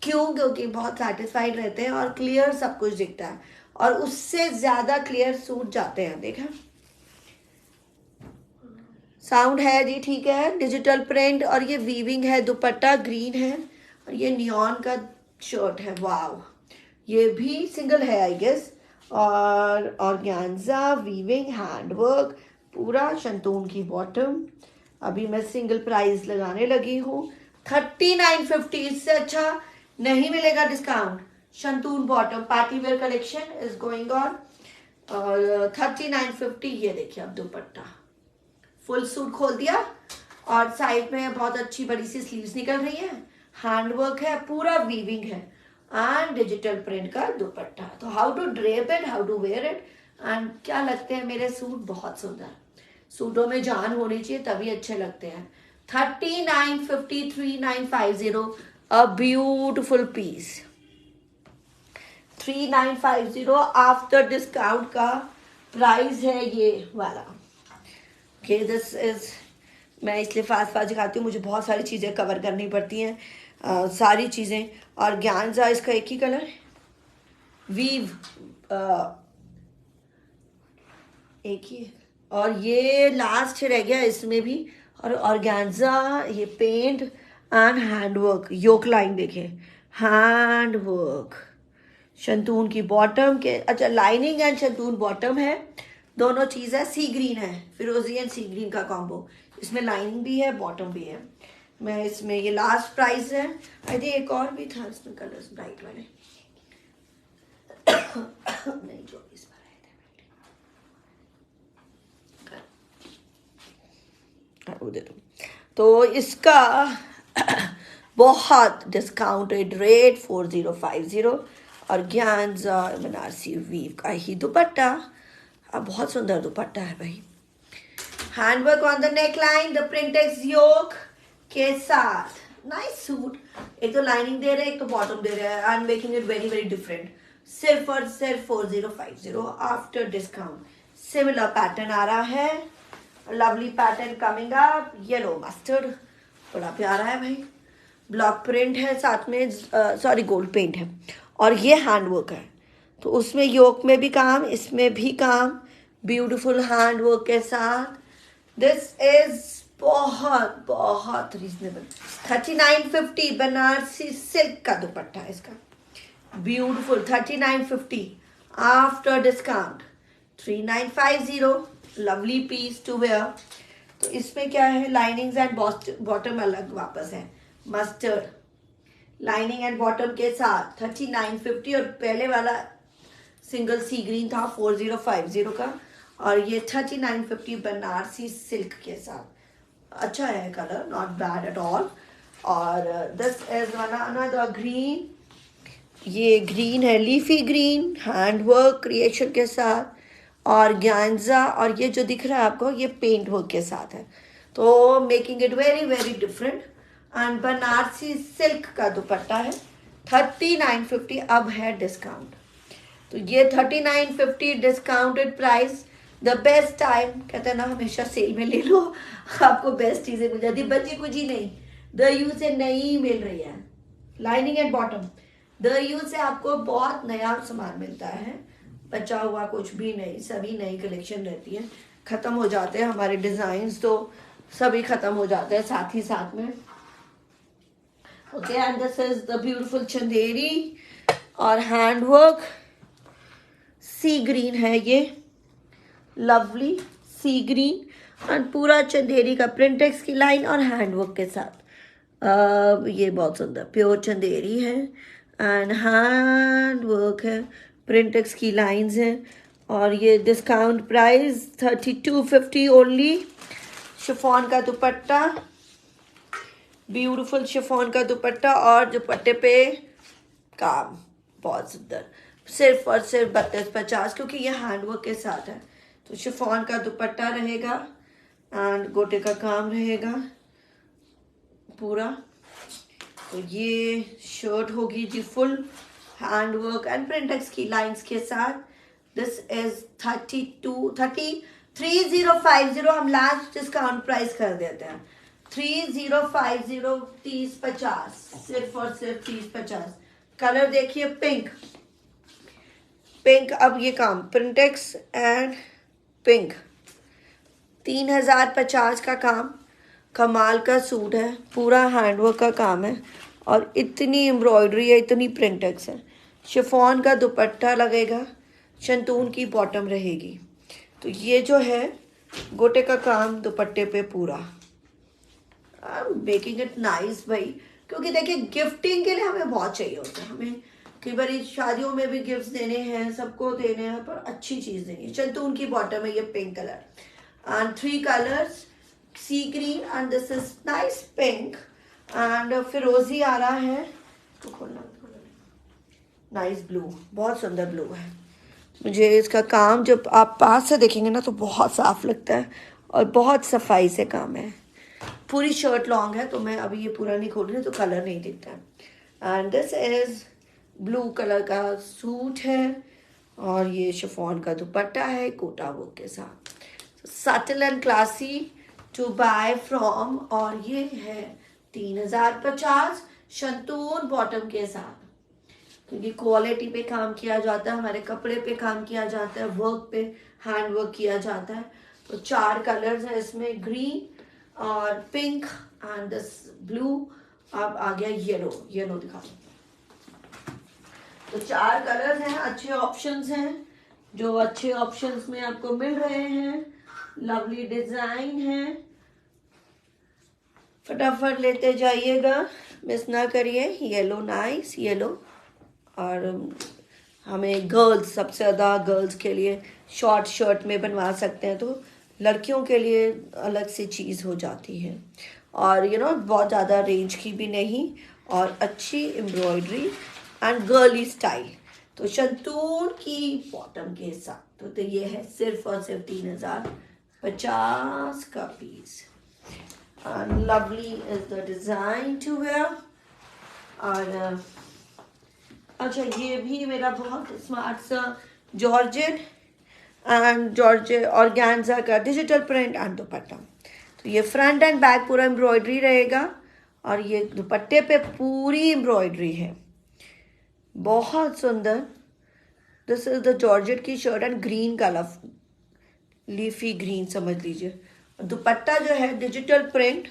क्यों? क्योंकि बहुत सेटिस्फाइड रहते हैं और क्लियर सब कुछ दिखता है, और उससे ज्यादा क्लियर सूट जाते हैं। देखा, साउंड है जी, ठीक है। डिजिटल प्रिंट, और ये वीविंग है, दुपट्टा ग्रीन है, और ये नियॉन का शर्ट है, वाव। ये भी सिंगल है आई गेस। और ऑर्गेन्जा वीविंग हैंडवर्क, पूरा शंतून की बॉटम। अभी मैं सिंगल प्राइस लगाने लगी हूँ 3950। इससे अच्छा नहीं मिलेगा discount. Shantoon bottom party wear collection is going on, और 3950। ये देखिए अब दुपट्टा, फुल सूट खोल दिया, और साइड में बहुत अच्छी बड़ी सी स्लीव्स निकल रही है, हैंडवर्क है, पूरा वीविंग है, एंड डिजिटल प्रिंट का दुपट्टा। तो how to drape it, how to wear it, and क्या लगते हैं मेरे सूट, बहुत सुंदर। सूटों में जान होनी चाहिए तभी अच्छे लगते हैं। 3950 3950 a beautiful piece. 3950 after discount का प्राइस है ये वाला। ओके, दिस इज, मैं इसलिए फास्ट फास्ट दिखाती हूँ, मुझे बहुत सारी चीज़ें कवर करनी पड़ती हैं, सारी चीज़ें। और ऑर्गेन्जा इसका एक ही कलर, वीव एक ही है। और ये लास्ट रह गया इसमें भी। और ऑर्गेन्जा, ये paint and handwork, yoke line देखें, हैंडवर्क, शंतून की बॉटम के, अच्छा लाइनिंग एंड शंतून बॉटम है, दोनों चीज़ है, सी ग्रीन है, फिरोजी एंड सी ग्रीन का कॉम्बो। इसमें लाइनिंग भी है, बॉटम भी है। मैं इसमें ये लास्ट प्राइस है। आई थिंक एक और भी था इसमें कलर्स ब्राइट वाले नहीं, जो इस पर आए थे वो दे दो। तो इसका बहुत डिस्काउंटेड रेट 4050 और ऑर्गेन्जा बनारसी वीव का ही दुपट्टा। अब बहुत सुंदर दुपट्टा है भाई। Handwork on the neck line, the प्रिंटेक्स योक के साथ नाइस सूट। एक तो लाइनिंग दे रहे हैं, एक तो बॉटम दे रहे हैं। I am making it very very different. सिर्फ और सिर्फ 4050 आफ्टर डिस्काउंट। सिमिलर पैटर्न आ रहा है, lovely pattern coming up, yellow mustard, बड़ा प्यारा है भाई। ब्लॉक प्रिंट है साथ में, सॉरी गोल्ड पेंट है और ये हैंडवर्क है। तो उसमें योक में भी काम, इसमें भी काम, ब्यूटीफुल हैंडवर्क के साथ। दिस इज बहुत बहुत रीजनेबल। 3950 बनारसी सिल्क का दुपट्टा है इसका, beautiful. 3950 after discount 3950, lovely piece to wear. तो इसमें क्या है, लाइनिंग्स एंड बॉटम अलग वापस है, मस्टर्ड लाइनिंग एंड बॉटम के साथ 3950। और पहले वाला सिंगल सी ग्रीन था 4050 का, और ये 3950 बनारसी सिल्क के साथ। अच्छा है colour, not bad at all. और दिस इज अनदर ग्रीन, ये ग्रीन है लीफी ग्रीन, हैंडवर्क क्रिएशन के साथ और ऑर्गेन्जा, और ये जो दिख रहा है आपको ये पेंट वर्क के साथ है। तो making it very very different. And Banarasi silk का दुपट्टा है 3950, अब है डिस्काउंट। तो ये 3950 discounted price, the best time. कहते हैं ना हमेशा सेल में ले लो, आपको बेस्ट चीज़ें मिल जाती। बची कुछ ही नहीं, द यू से नई मिल रही है, lining and bottom. The you से आपको बहुत नया सामान मिलता है, बचा हुआ कुछ भी नहीं, सभी नई कलेक्शन रहती है। ख़त्म हो जाते हैं हमारे डिज़ाइंस, तो सभी ख़त्म हो जाते हैं साथ ही साथ में। Okay, and this is the beautiful Chanderi और हैंडवर्क। सी ग्रीन है ये, लवली सी ग्रीन, एंड पूरा चंदेरी का प्रिंटेक्स की लाइन और हैंडवर्क के साथ। ये बहुत सुंदर प्योर चंदेरी है एंड हैंडवर्क है, प्रिंटेक्स की लाइंस हैं। और ये डिस्काउंट प्राइस 3250 ओनली। शिफॉन का दुपट्टा, ब्यूटीफुल शिफॉन का दुपट्टा, और दुपट्टे पे काम बहुत सुंदर, सिर्फ और सिर्फ 3250, क्योंकि ये हैंडवर्क के साथ है। तो शिफॉन का दुपट्टा रहेगा एंड गोटे का काम रहेगा पूरा। तो ये शर्ट होगी जी फुल हैंडवर्क एंड प्रिंटेक्स की लाइंस के साथ। This is 3050। हम लास्ट डिस्काउंट प्राइस कर देते हैं 3050, 3050, सिर्फ और सिर्फ 3050। कलर देखिए पिंक, पिंक। अब ये काम प्रिंटेक्स एंड पिंक, 3050 का काम। कमाल का सूट है, पूरा हैंडवर्क का काम है और इतनी एम्ब्रॉयडरी है, इतनी प्रिंटेक्स है। शिफॉन का दुपट्टा लगेगा, शंतून की बॉटम रहेगी। तो ये जो है गोटे का काम दुपट्टे पे पूरा, मेकिंग इट नाइस भाई। क्योंकि देखिए गिफ्टिंग के लिए हमें बहुत चाहिए होता है, हमें कई बार शादियों में भी गिफ्ट्स देने हैं, सबको देने हैं, पर अच्छी चीज़ देनी है। शंतून की बॉटम है ये pink colour, and 3 colours, sea green and this is nice pink, and फिरोजी आ रहा है, तो खोलना नाइस ब्लू, बहुत सुंदर ब्लू है। मुझे इसका काम जब आप पास से देखेंगे ना तो बहुत साफ लगता है और बहुत सफाई से काम है। पूरी शर्ट लॉन्ग है, तो मैं अभी ये पूरा नहीं खोल रही तो कलर नहीं दिखता है। And this is blue colour का सूट है और ये शिफॉन का दुपट्टा है कोटा वर्क के साथ, subtle and classy to buy from. और ये है 3050 शंतून बॉटम के साथ, क्योंकि क्वालिटी पे काम किया जाता है, हमारे कपड़े पे काम किया जाता है, वर्क पे हैंड वर्क किया जाता है। तो 4 कलर्स है इसमें, ग्रीन और पिंक एंड दिस ब्लू। अब आ गया येलो, येलो दिखा दो। तो 4 कलर्स हैं, अच्छे ऑप्शंस हैं, जो अच्छे ऑप्शंस में आपको मिल रहे हैं। लवली डिजाइन है, फटाफट लेते जाइएगा, मिस ना करिए। Yellow, nice yellow. और हमें गर्ल्स, सबसे ज़्यादा गर्ल्स के लिए शॉर्ट शर्ट में बनवा सकते हैं, तो लड़कियों के लिए अलग से चीज़ हो जाती है। और बहुत ज़्यादा रेंज की भी नहीं, और अच्छी एम्ब्रॉयडरी एंड गर्ली स्टाइल। तो शंतूर की बॉटम के साथ तो ये है सिर्फ और सिर्फ 3050 का पीस। Lovely is the design to wear. और अच्छा, ये भी मेरा बहुत स्मार्ट सा जॉर्जेट एंड जॉर्जेट ऑर्गेन्जा का डिजिटल प्रिंट एंड दुपट्टा। तो ये फ्रंट एंड बैक पूरा एम्ब्रॉयडरी रहेगा, और ये दुपट्टे पे पूरी एम्ब्रॉयडरी है, बहुत सुंदर। दिस इज द जॉर्जेट की shirt and green colour, leafy green समझ लीजिए। दुपट्टा जो है डिजिटल प्रिंट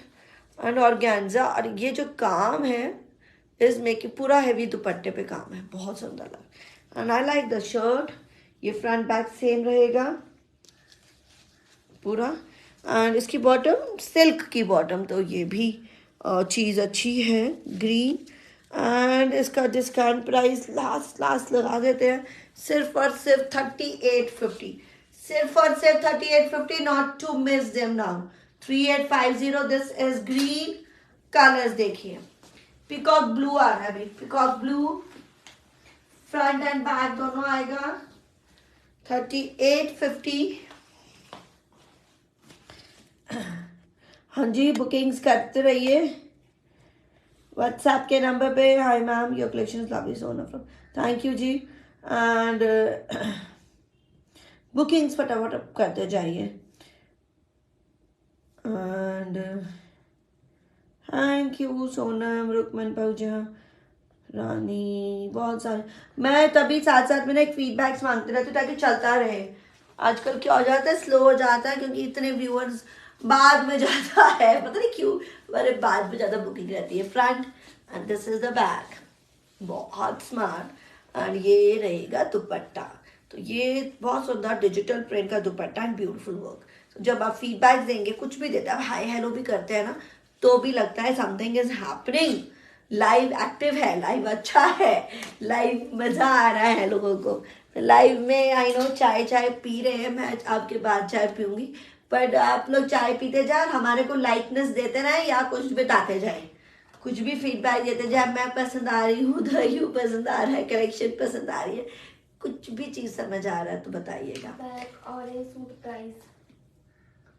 एंड ऑर्गेन्जा, और ये जो काम है इसमें कि पूरा हैवी दुपट्टे पे काम है, बहुत सुंदर लगा। And I like the shirt. ये फ्रंट बैक सेम रहेगा पूरा। एंड इसकी बॉटम सिल्क की बॉटम, तो ये भी चीज़ अच्छी है, ग्रीन। एंड इसका डिस्काउंट प्राइस लास्ट लगा देते हैं, सिर्फ और सिर्फ 3850। सिर्फ और सिर्फ 3850, not to miss them now. 3850। This is green colours, देखिए पिकॉक ब्लू आ रहा है अभी, peacock blue front and back दोनों आएगा। 3850। हाँ जी, बुकिंग्स करते रहिए व्हाट्सएप के नंबर पे। Hi ma'am, your collection is lovely, so from, thank you ji. And bookings फटाफट करते जाइए। And thank you Sonam, Rukman Pahuja, Rani, बहुत सारे। मैं तभी साथ साथ में ना एक फीडबैक्स मांगते रहती हूँ ताकि चलता रहे। आजकल क्या हो जाता है, स्लो हो जाता है, क्योंकि इतने व्यूअर्स बाद में जाता है, पता नहीं क्यों, मेरे बाद में ज़्यादा बुकिंग रहती है। Front end this is the back, बहुत स्मार्ट। एंड ये रहेगा दुपट्टा, तो ये बहुत सुंदर डिजिटल प्रिंट का दुपट्टा एंड ब्यूटीफुल वर्क। तो जब आप फीडबैक देंगे, कुछ भी देते हैं, हाय हेलो भी करते हैं ना, तो भी लगता है something is happening, live active है, लाइव अच्छा है, लाइव मज़ा आ रहा है लोगों को। लाइव में आई नो चाय पी रहे हैं, मैं आपके बाद चाय पीऊँगी, बट आप लोग चाय पीते जाए, हमारे को लाइकनेस देते रहे, या कुछ बताते जाए, कुछ भी फीडबैक देते जाए। मैं पसंद आ रही हूँ, द यू पसंद आ रहा है, कलेक्शन पसंद आ रही है, कुछ भी चीज़ समझ आ रहा है तो बताइएगा। Orange suit price,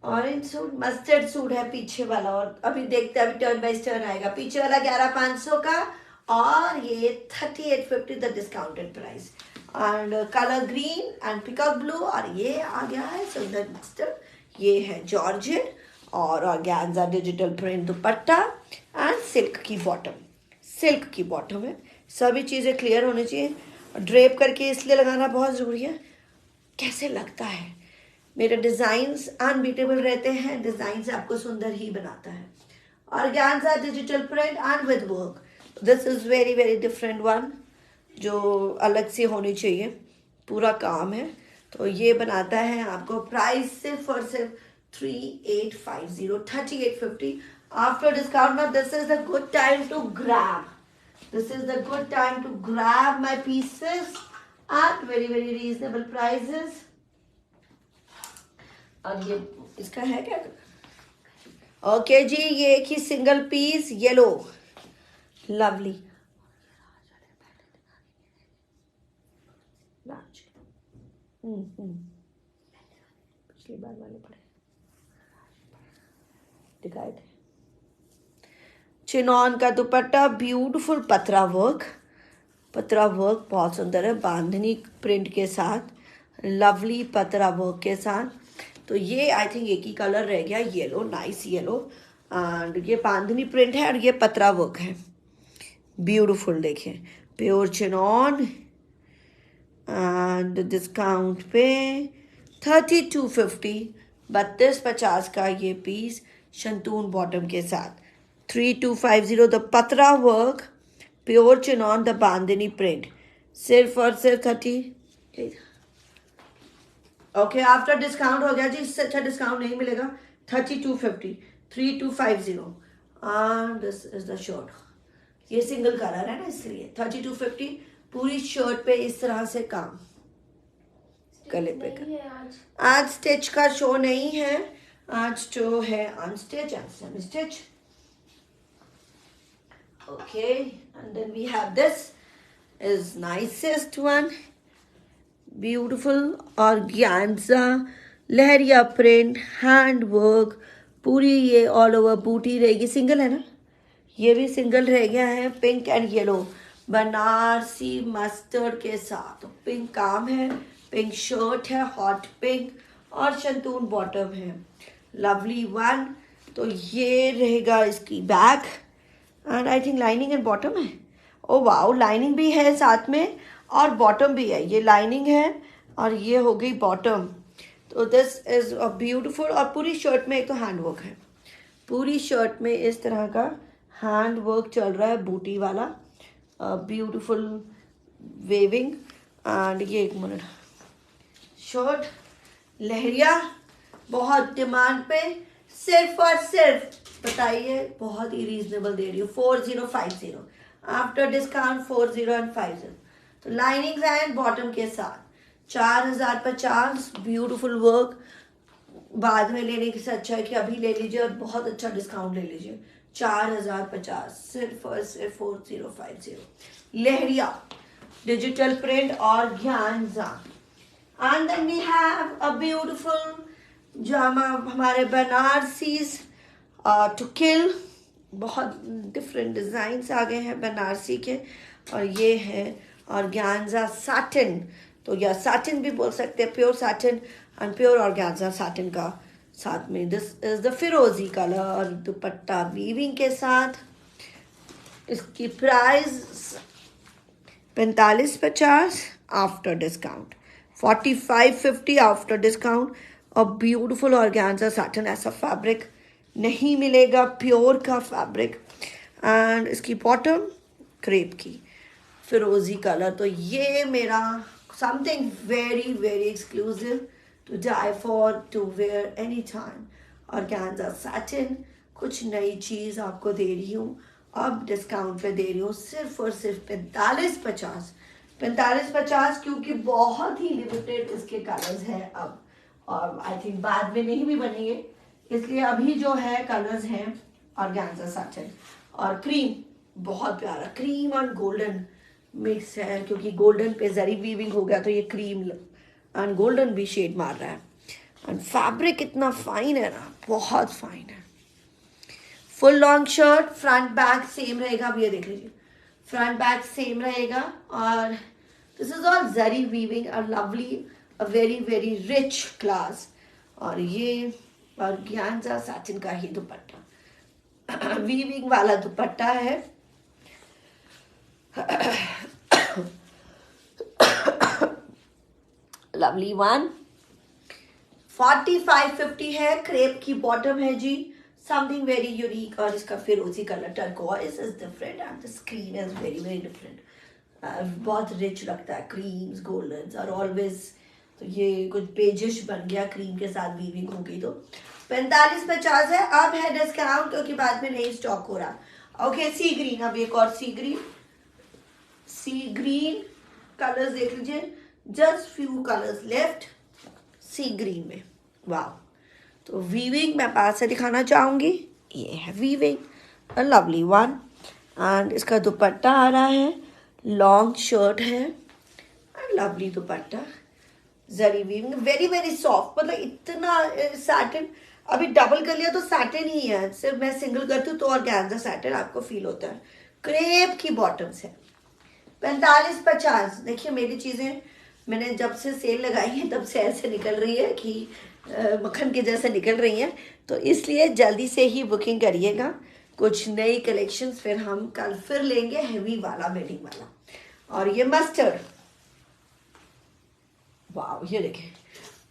orange suit, mustard suit है पीछे वाला, और अभी देखते हैं, अभी टर्न बाई टर्न आएगा। पीछे वाला 11500 का, और ये 3850 the discounted price. And colour green and pickup blue, और ये आ गया है सुंदर मस्टर्ड। ये है जॉर्जेट और organza digital print dupatta and silk की बॉटम, सिल्क की बॉटम है। सभी चीज़ें क्लियर होनी चाहिए। ड्रेप करके इसलिए लगाना बहुत ज़रूरी है, कैसे लगता है। मेरे डिज़ाइंस अनबीटेबल रहते हैं, डिज़ाइन से आपको सुंदर ही बनाता है। Organza digital print and with work, this is very very different one, जो अलग से होनी चाहिए, पूरा काम है। तो ये बनाता है आपको, प्राइस सिर्फ और सिर्फ 3850, 3850 after discount. Now this is the good time to grab, this is the good time to grab my pieces at very very reasonable prices. और ये इसका है क्या, ओके जी, ये एक ही सिंगल पीस येलो, लवली, पिछली बार वाले पड़े दिखाए थे। चिनॉन का दुपट्टा, ब्यूटीफुल पतरा वर्क, पतरा वर्क बहुत सुंदर है, बांधनी प्रिंट के साथ, लवली पतरा वर्क के साथ। तो ये आई थिंक एक ही कलर रह गया, येलो, नाइस येलो। एंड ये बांधनी प्रिंट है और ये पतरा वर्क है, ब्यूटीफुल। देखिए प्योर चिनॉन, एंड डिस्काउंट पे 3250, 3250 का ये पीस शंतून बॉटम के साथ। 3250 द पतरा work, pure chinon, the bandhani print, सिर्फ और सिर्फ 30 ओके आफ्टर डिस्काउंट हो गया जी, इससे अच्छा डिस्काउंट नहीं मिलेगा. 3250, 3250 and this is the shirt. ये सिंगल कलर है ना इसलिए 3250. पूरी शर्ट पे इस तरह से काम गले पे का. नहीं है आज. आज स्टिच का शो नहीं है, आज जो है unstitch and semi stitch. Okay and then we have this is nicest one, beautiful organza leheriya print hand work. पूरी ये ऑल ओवर बूटी रहेगी. सिंगल है ना, ये भी सिंगल रह गया है. Pink and yellow Banarasi mustard के साथ पिंक काम है, पिंक शर्ट है, हॉट पिंक और शंतून बॉटम है. Lovely one. तो ये रहेगा इसकी back and I think lining and bottom है. ओ वाओ, लाइनिंग भी है साथ में और बॉटम भी है. ये लाइनिंग है और ये हो गई बॉटम. तो दिस इज अ ब्यूटीफुल. और पूरी शर्ट में एक तो हैंड वर्क है, पूरी शर्ट में इस तरह का हैंड वर्क चल रहा है बूटी वाला. ब्यूटीफुल वेविंग एंड ये एक मिनट शर्ट लहरिया बहुत डिमांड पे. सिर्फ और सिर्फ बताइए, बहुत ही रीजनेबल दे रही हूँ. 4050 आफ्टर डिस्काउंट 4050. तो लाइनिंग एंड बॉटम के साथ 4050. Beautiful work. बाद में लेने से अच्छा है कि अभी ले लीजिए और बहुत अच्छा डिस्काउंट ले लीजिए. 4050 सिर्फ और सिर्फ 4050. लहरिया डिजिटल प्रिंट और ज्ञानजा. And then we have a beautiful जामा हमारे बनारसीज टू किल. बहुत डिफरेंट डिज़ाइंस आ गए हैं बनारसी के. और ये है ऑर्गेन्जा सैटिन. तो या सैटिन भी बोल सकते हैं, pure satin and pure organza satin का साथ में. दिस इज द फिरोजी कलर दुपट्टा वीविंग के साथ. इसकी price 4550 after discount, 4550 after discount. और ब्यूटीफुल ऑर्गेन्जा सैटिन, ऐसा फैब्रिक नहीं मिलेगा, प्योर का फैब्रिक. एंड इसकी बॉटम क्रेप की फिरोजी कलर. तो ये मेरा something very very exclusive to die for, to wear anytime. Organza satin कुछ नई चीज़ आपको दे रही हूँ, अब डिस्काउंट पे दे रही हूँ सिर्फ और सिर्फ 4550. 4550 क्योंकि बहुत ही लिमिटेड इसके कलर्स हैं अब, और आई थिंक बाद में नहीं भी बनेंगे, इसलिए अभी जो है कलर्स हैं ऑर्गेन्जा सैटिन और क्रीम. बहुत प्यारा क्रीम और गोल्डन मिक्स है, क्योंकि गोल्डन पे जरी वीविंग हो गया तो ये क्रीम एंड गोल्डन भी शेड मार रहा है. एंड फैब्रिक इतना फाइन है ना, बहुत फाइन है. Full long shirt, front back same रहेगा. अब ये देख लीजिए, फ्रंट बैक सेम रहेगा. और this is all zari weaving, a lovely, a very very rich class. और ये ऑर्गेन्जा सैटिन का ही दुपट्टा वीविंग वाला दुपट्टा है. Lovely one. 4550 है. क्रेप की बॉटम है जी, समथिंग वेरी यूनिक. और इसका फिरोजी colour turquoise is different and the screen is very very different. बहुत रिच लगता है क्रीम्स गोल्डन और ऑलवेज. तो ये कुछ बेजिश बन गया, क्रीम के साथ वीविंग होगी. तो 4550 है. अब है डिस्काउंट क्योंकि बाद में नहीं स्टॉक हो रहा. ओके सी ग्रीन. अब एक और सी ग्रीन. सी ग्रीन कलर्स देख लीजिए, जस्ट फ्यू कलर्स लेफ्ट सी ग्रीन में. वाह. तो वीविंग मैं पास से दिखाना चाहूँगी. ये है weaving, a lovely one. And इसका दुपट्टा आ रहा है, लॉन्ग शर्ट है and lovely dupatta. Zari weaving very very soft. मतलब इतना सैटिन, अभी डबल कर लिया तो सैटिन ही है. सिर्फ मैं सिंगल करती हूँ तो ऑर्गेन्जा सैटिन आपको फील होता है. क्रेप की बॉटम्स है. 4550. देखिए मेरी चीज़ें मैंने जब से सेल लगाई है तब से ऐसे निकल रही है कि मक्खन के जैसे निकल रही हैं. तो इसलिए जल्दी से ही बुकिंग करिएगा. कुछ नई कलेक्शंस फिर हम कल फिर लेंगे, हेवी वाला वेडिंग वाला. और ये मस्टर्ड, वाह ये देखिए.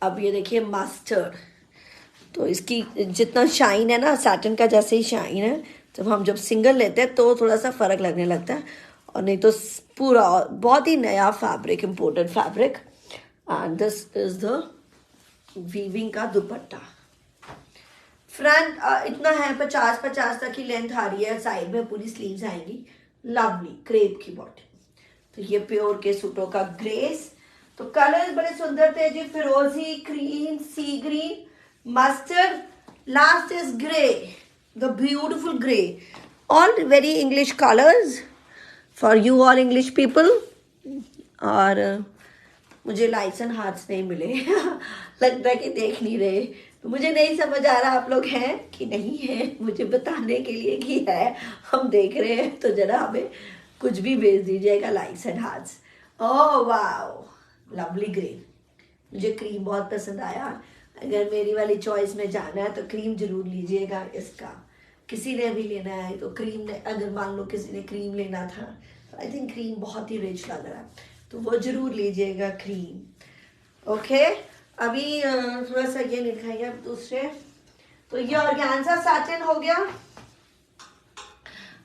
अब ये देखिए मस्टर्ड. तो इसकी जितना शाइन है ना सैटिन का जैसे ही शाइन है, जब सिंगल लेते हैं तो थोड़ा सा फ़र्क लगने लगता है. और नहीं तो पूरा बहुत ही नया fabric, imported fabric. And this is the weaving का दुपट्टा। फ्रंट इतना है 50-50 तक की लेंथ आ रही है, साइड में पूरी स्लीव्स आएंगी। लवली क्रेप की बॉटम। तो ये प्योर के सूटों का ग्रेस। तो कलर्स बड़े सुंदर थे जी, फिरोजी, cream, sea green, mustard, last is grey, the beautiful grey. All very English colours for you all English people. और मुझे लाइसन हार्ट्स नहीं मिले लगता है कि देख नहीं रहे। तो मुझे नहीं समझ आ रहा आप लोग हैं कि नहीं है, मुझे बताने के लिए कि है, हम देख रहे हैं। तो जरा हमें कुछ भी भेज दीजिएगा licence hearts. Oh wow, lovely grey. मुझे क्रीम बहुत पसंद आया। अगर मेरी वाली चॉइस में जाना है तो क्रीम जरूर लीजिएगा इसका। किसी ने भी लेना है तो क्रीम ने, अगर मान लो किसी ने क्रीम लेना था तो आई थिंक क्रीम बहुत ही रिच लग रहा है, तो वो जरूर लीजिएगा क्रीम। ओके, अभी थोड़ा सा ये दिखाइए अब दूसरे। तो ये ऑर्गेन्जा सैटिन हो गया,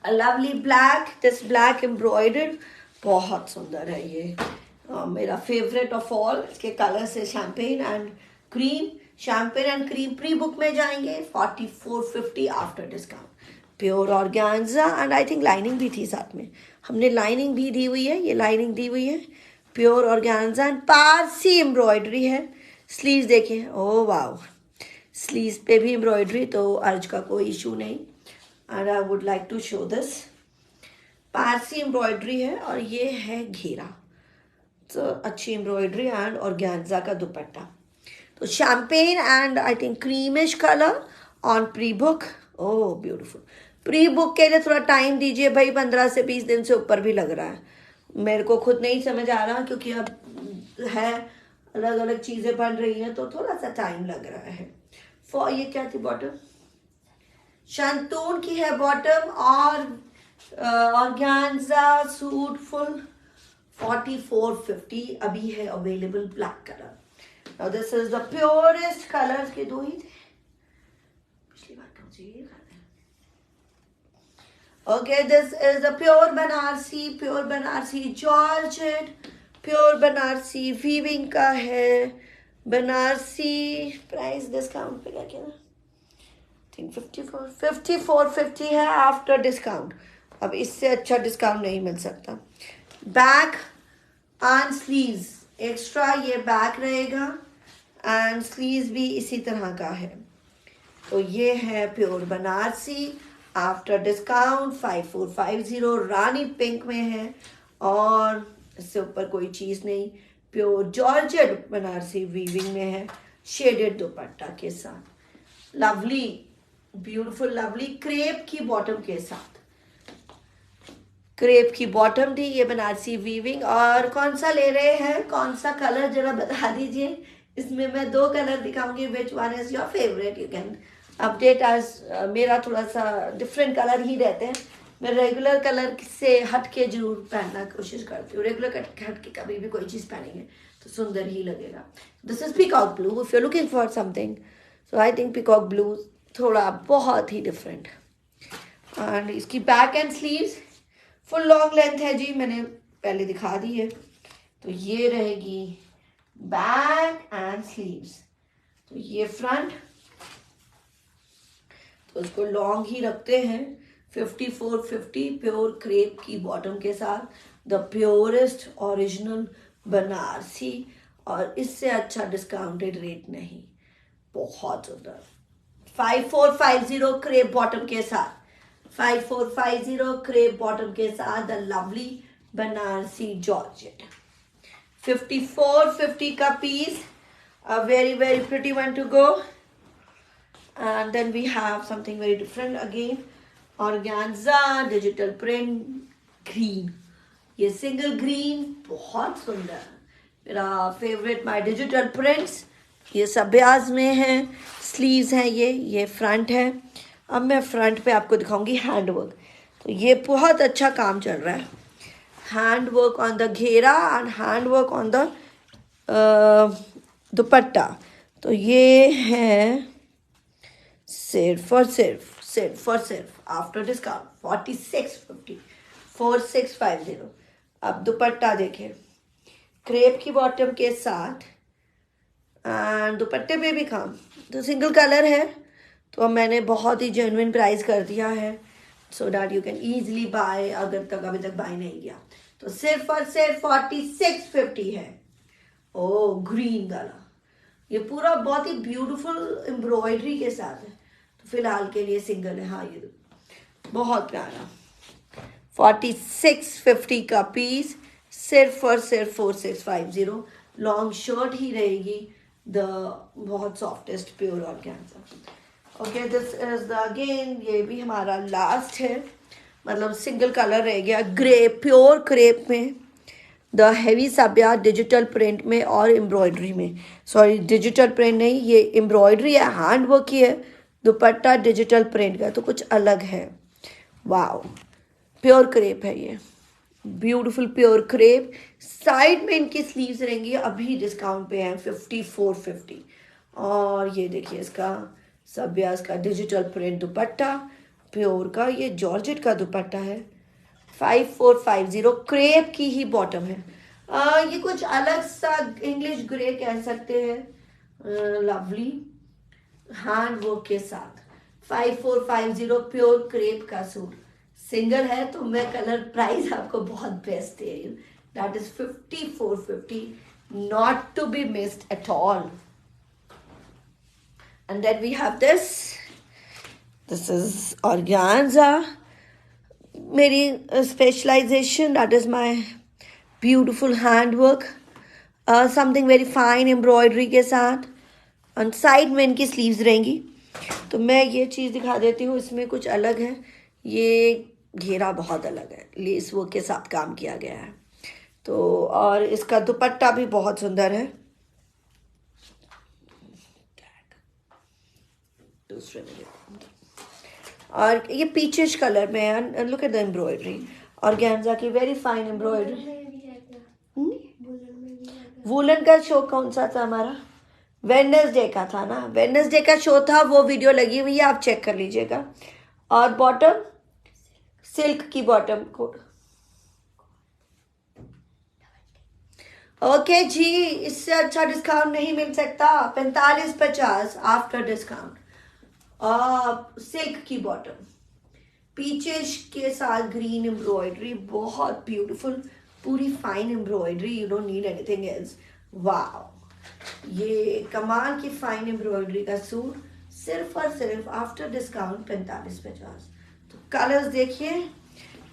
lovely black, this black embroidered, बहुत सुंदर है ये। मेरा फेवरेट ऑफ ऑल। इसके कलर से champagne and cream. Champagne and cream pre book में जाएंगे 4450 after discount. Pure organza and I think lining भी थी साथ में, हमने लाइनिंग भी दी हुई है, ये लाइनिंग दी हुई है। Pure organza and Parsi embroidery है। स्लीव्स देखें, ओह वाओ, स्लीव्स पे भी एम्ब्रॉयडरी, तो अर्ज का कोई इशू नहीं। And I would like to show this, Parsi embroidery है और ये है घेरा। तो अच्छी एम्ब्रॉयडरी एंड ऑर्गेन्जा का दुपट्टा। तो champagne and I think creamish colour on pre book. Oh beautiful. Pre book के लिए थोड़ा टाइम दीजिए भाई, 15 से 20 दिन से ऊपर भी लग रहा है। मेरे को खुद नहीं समझ आ रहा क्योंकि अब है अलग अलग चीज़ें बन रही हैं, तो थोड़ा सा टाइम लग रहा है। फॉर ये क्या थी बॉटम, शंतून की है बॉटम और ऑर्गेन्जा सूट फुल 4450 अभी है available, black colour. Now this is the purest colour के दो ही थे पिछली बार का, मुझे ये okay. This is the pure Banarasi georgette, pure Banarasi weaving का है। बनारसी प्राइस डिस्काउंट पे क्या किया, थिंक 5450 है आफ्टर डिस्काउंट। अब इससे अच्छा डिस्काउंट नहीं मिल सकता। बैक एंड स्लीव्स एक्स्ट्रा, ये बैक रहेगा एंड स्लीव्स भी इसी तरह का है। तो ये है प्योर बनारसी आफ्टर डिस्काउंट 5450, रानी पिंक में है और इससे ऊपर कोई चीज़ नहीं। प्योर जॉर्जेट बनारसी वीविंग में है, शेडेड दुपट्टा के साथ। लवली ब्यूटीफुल लवली क्रेप की बॉटम के साथ, क्रेप की बॉटम थी ये बनारसी वीविंग। और कौन सा ले रहे हैं, कौन सा कलर जरा बता दीजिए। इसमें मैं 2 कलर दिखाऊंगी, which one is your favourite, you can update आज। मेरा थोड़ा सा डिफरेंट कलर ही रहते हैं, मैं रेगुलर कलर से हट के जरूर पहनना कोशिश करती हूँ। रेगुलर हट के कभी भी कोई चीज़ पहनेंगे तो सुंदर ही लगेगा। This is peacock blue if you looking for something, so I think peacock blue थोड़ा बहुत ही डिफरेंट। एंड इसकी back and sleeves full long length है जी, मैंने पहले दिखा दी है। तो ये रहेगी बैक एंड स्लीव्स। तो ये फ्रंट, तो उसको लॉन्ग ही रखते हैं 5450 प्योर क्रेप की बॉटम के साथ, द प्योरेस्ट ओरिजिनल बनारसी। और इससे अच्छा डिस्काउंटेड रेट नहीं, बहुत सुंदर। 5450 क्रेप बॉटम के साथ, 5450 क्रेप बॉटम के साथ द लवली बनारसी जॉर्जेट। 5450 का piece, a very pretty one to go. And then we have something very different again, organza digital print green। ये सिंगल ग्रीन बहुत सुंदर, मेरा फेवरेट माय डिजिटल प्रिंट्स। ये सब ब्याज में है, स्लीव्स हैं ये फ्रंट है। अब मैं फ्रंट पे आपको दिखाऊंगी हैंडवर्क। तो ये बहुत अच्छा काम चल रहा है, हैंडवर्क ऑन द घेरा एंड हैंडवर्क ऑन द दुपट्टा। तो ये है सिर्फ आफ्टर डिस्काउंट 4650, 4650। अब दुपट्टा देखें, क्रेप की बॉटम के साथ एंड दुपट्टे पे भी काम, तो सिंगल कलर है, तो अब मैंने बहुत ही जेन्युइन प्राइस कर दिया है so that you can easily buy, अगर तक अभी तक बाय नहीं किया तो सिर्फ और सिर्फ 4650 है। ओ ग्रीन वाला, ये पूरा बहुत ही ब्यूटीफुल एम्ब्रॉयडरी के साथ है, तो फिलहाल के लिए सिंगल है। हाँ ये बहुत प्यारा 4650 का पीस, सिर्फ और सिर्फ 4650। लॉन्ग शर्ट ही रहेगी, द बहुत softest pure organza. Okay this is the again, ये भी हमारा लास्ट है, मतलब सिंगल कलर रह गया, ग्रे प्योर क्रेप में, द हैवी साबिया डिजिटल प्रिंट में और एम्ब्रॉयडरी में, सॉरी डिजिटल प्रिंट नहीं, ये एम्ब्रॉयडरी है, हैंड वर्क की है, दुपट्टा डिजिटल प्रिंट का, तो कुछ अलग है। वाओ प्योर क्रेप है ये, ब्यूटीफुल प्योर क्रेप। साइड में इनकी स्लीव्स रहेंगी, अभी डिस्काउंट पे हैं 5450। और ये देखिए इसका सब्यास का डिजिटल प्रिंट दुपट्टा प्योर का, ये जॉर्जेट का दुपट्टा है, 5450। क्रेप की ही बॉटम है, ये कुछ अलग सा इंग्लिश ग्रे कह सकते हैं, लवली हैंड वर्क के साथ 5450 प्योर क्रेप का सूट। सिंगल है तो मैं कलर प्राइस आपको बहुत बेस्ट दे रही हूँ, that is 5450, not to be missed at all. And then we have this. This is organza. मेरी specialization, that is my beautiful handwork. Something very fine embroidery के साथ, और साइड में इनकी स्लीव्स रहेंगी। तो मैं ये चीज़ दिखा देती हूँ, इसमें कुछ अलग है, ये घेरा बहुत अलग है, लेस वर्क के साथ काम किया गया है, तो और इसका दुपट्टा भी बहुत सुंदर है। दूसरे में और ये पीचिश कलर में है, look at the embroidery, organza की वेरी फाइन एम्ब्रॉयडरी। वूलन का शो कौन सा था हमारा? वेडनेसडे का था ना, वेडनेसडे का शो था, वो वीडियो लगी हुई है, आप चेक कर लीजिएगा। और बॉटम सिल्क की बॉटम कोड। ओके जी, इससे अच्छा डिस्काउंट नहीं मिल सकता, 4550 आफ्टर डिस्काउंट। सिल्क की बॉटम, पीचेस के साथ ग्रीन एम्ब्रॉयडरी, बहुत ब्यूटीफुल, पूरी fine embroidery, you don't need anything else. Wow, ये कमाल की फाइन एम्ब्रॉयडरी का सूट, सिर्फ और सिर्फ आफ्टर डिस्काउंट 4550। तो कलर्स देखिए,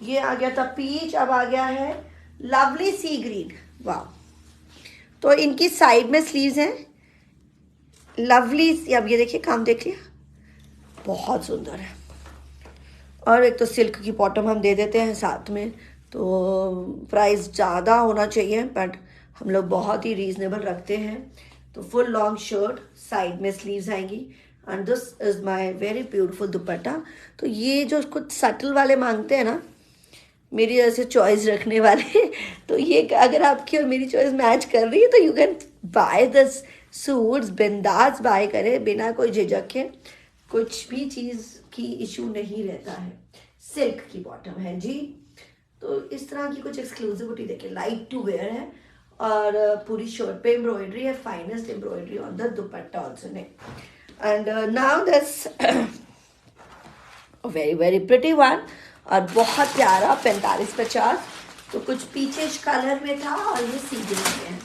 ये आ गया था पीच, अब आ गया है लवली सी ग्रीन। वाओ, तो इनकी साइड में स्लीव्स हैं लवली, अब ये देखिए काम देख लिया, बहुत सुंदर है। और एक तो सिल्क की बॉटम हम दे देते हैं साथ में, तो प्राइस ज़्यादा होना चाहिए बट हम लोग बहुत ही रीजनेबल रखते हैं। तो फुल लॉन्ग शर्ट, साइड में स्लीव्स आएंगी, and this is my very beautiful dupatta. तो ये जो कुछ सटल वाले मांगते हैं ना, मेरी जैसे चॉइस रखने वाले तो ये अगर आपकी और मेरी चॉइस मैच कर रही है तो you can by this suits, बिंदास बाय करें बिना कोई झिझक के, कुछ भी चीज़ की इशू नहीं रहता है। सिल्क की बॉटम है जी, तो इस तरह की कुछ एक्सक्लूसिविटी देखिए, लाइट टू वेयर है, और पूरी शर्ट पे एम्ब्रॉयडरी है, finest embroidery on the dupatta also ने। And now this very very pretty one, और बहुत प्यारा 4550। तो कुछ पीछे कलर में था और ये सी ग्रीन में है,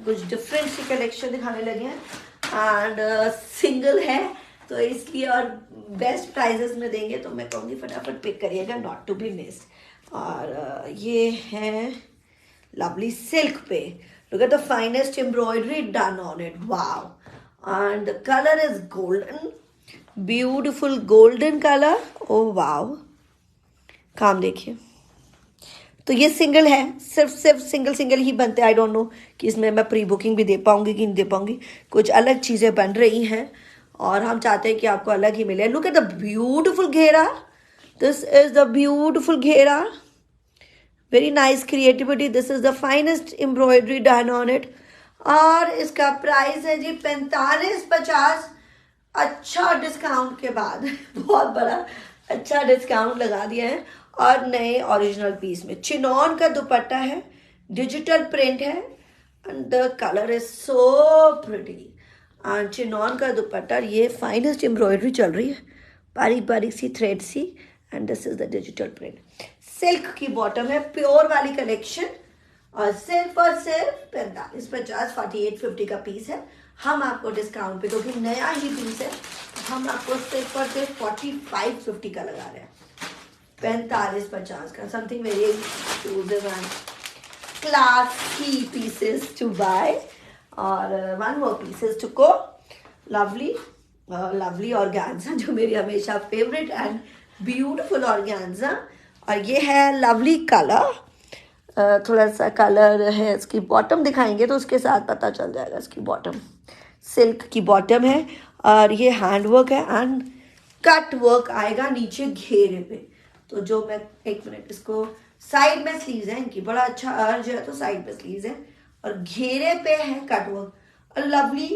कुछ डिफरेंट सी कलेक्शन दिखाने लगे हैं, एंड सिंगल है तो इसलिए, और बेस्ट प्राइजेस में देंगे, तो मैं कहूँगी फटाफट पिक करिएगा, नॉट टू बी मिस्ड। और ये है लवली सिल्क पे, look at the finest embroidery done on it, wow, and the colour is golden, beautiful golden colour, oh wow, काम देखिए। तो ये सिंगल है, सिर्फ सिंगल ही बनते हैं, आई डोंट नो कि इसमें मैं प्री बुकिंग भी दे पाऊंगी कि नहीं दे पाऊंगी, कुछ अलग चीज़ें बन रही हैं और हम चाहते हैं कि आपको अलग ही मिले। लुक एट द ब्यूटिफुल घेरा, दिस इज द ब्यूटिफुल घेरा, very nice creativity, this is the finest embroidery done on it, और इसका प्राइस है जी 4550, अच्छा डिस्काउंट के बाद बहुत बड़ा अच्छा डिस्काउंट लगा दिया है, और नए ओरिजिनल पीस में चिनॉन का दुपट्टा है, डिजिटल प्रिंट है, and the colour is so pretty, chinon का दुपट्टा, ये फाइनेस्ट एम्ब्रॉयडरी चल रही है, बारीक बारीक सी थ्रेड सी, and this is the digital print. Silk की बॉटम है, प्योर वाली कलेक्शन, और सिर्फ 45-50 48-50 का पीस है। हम आपको डिस्काउंट पे, क्योंकि नया ही पीस है, हम आपको सिर्फ और सिर्फ 45-50 का लगा रहे हैं। 45-50 का, something very exclusive and classy pieces to buy, और one more pieces to go, lovely organza, जो मेरी हमेशा फेवरेट एंड ब्यूटीफुल ऑर्गेन्जा। और ये है लवली कलर, थोड़ा सा कलर है, इसकी बॉटम दिखाएंगे तो उसके साथ पता चल जाएगा। इसकी बॉटम सिल्क की बॉटम है, और ये हैंड वर्क है एंड कट वर्क आएगा नीचे घेरे पे। तो जो मैं एक मिनट, इसको साइड में स्लीव्स है इनकी, बड़ा अच्छा अर्ज है, तो साइड पे स्लीव्स है और घेरे पे है कट वर्क, और लवली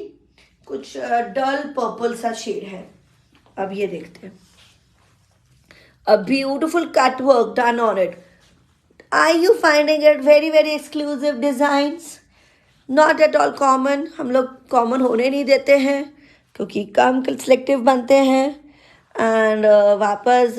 कुछ डल पर्पल सा शेड है। अब ये देखते हैं, a beautiful cut work done on it. Are you finding it very very exclusive designs? Not at all common, हम लोग कॉमन होने नहीं देते हैं क्योंकि कम सिलेक्टिव बनते हैं, एंड वापस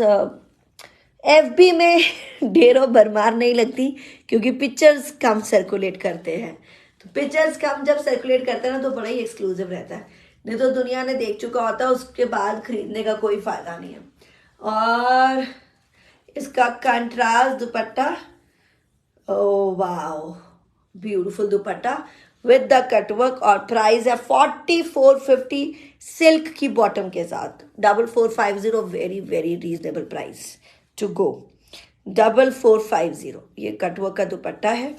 FB में ढेरों भरमार नहीं लगती क्योंकि पिक्चर्स कम सर्कुलेट करते हैं। तो पिक्चर्स कम जब सर्कुलेट करते हैं ना, तो बड़ा ही एक्सक्लूसिव रहता है, नहीं तो दुनिया ने देख चुका होता है, उसके बाद खरीदने का कोई फायदा नहीं है। और इसका contrast dupatta, oh wow, beautiful dupatta with the cutwork, और प्राइस है 4450 सिल्क की बॉटम के साथ। 4450, very very reasonable price to go. 4450, ये कटवर्क का दुपट्टा है,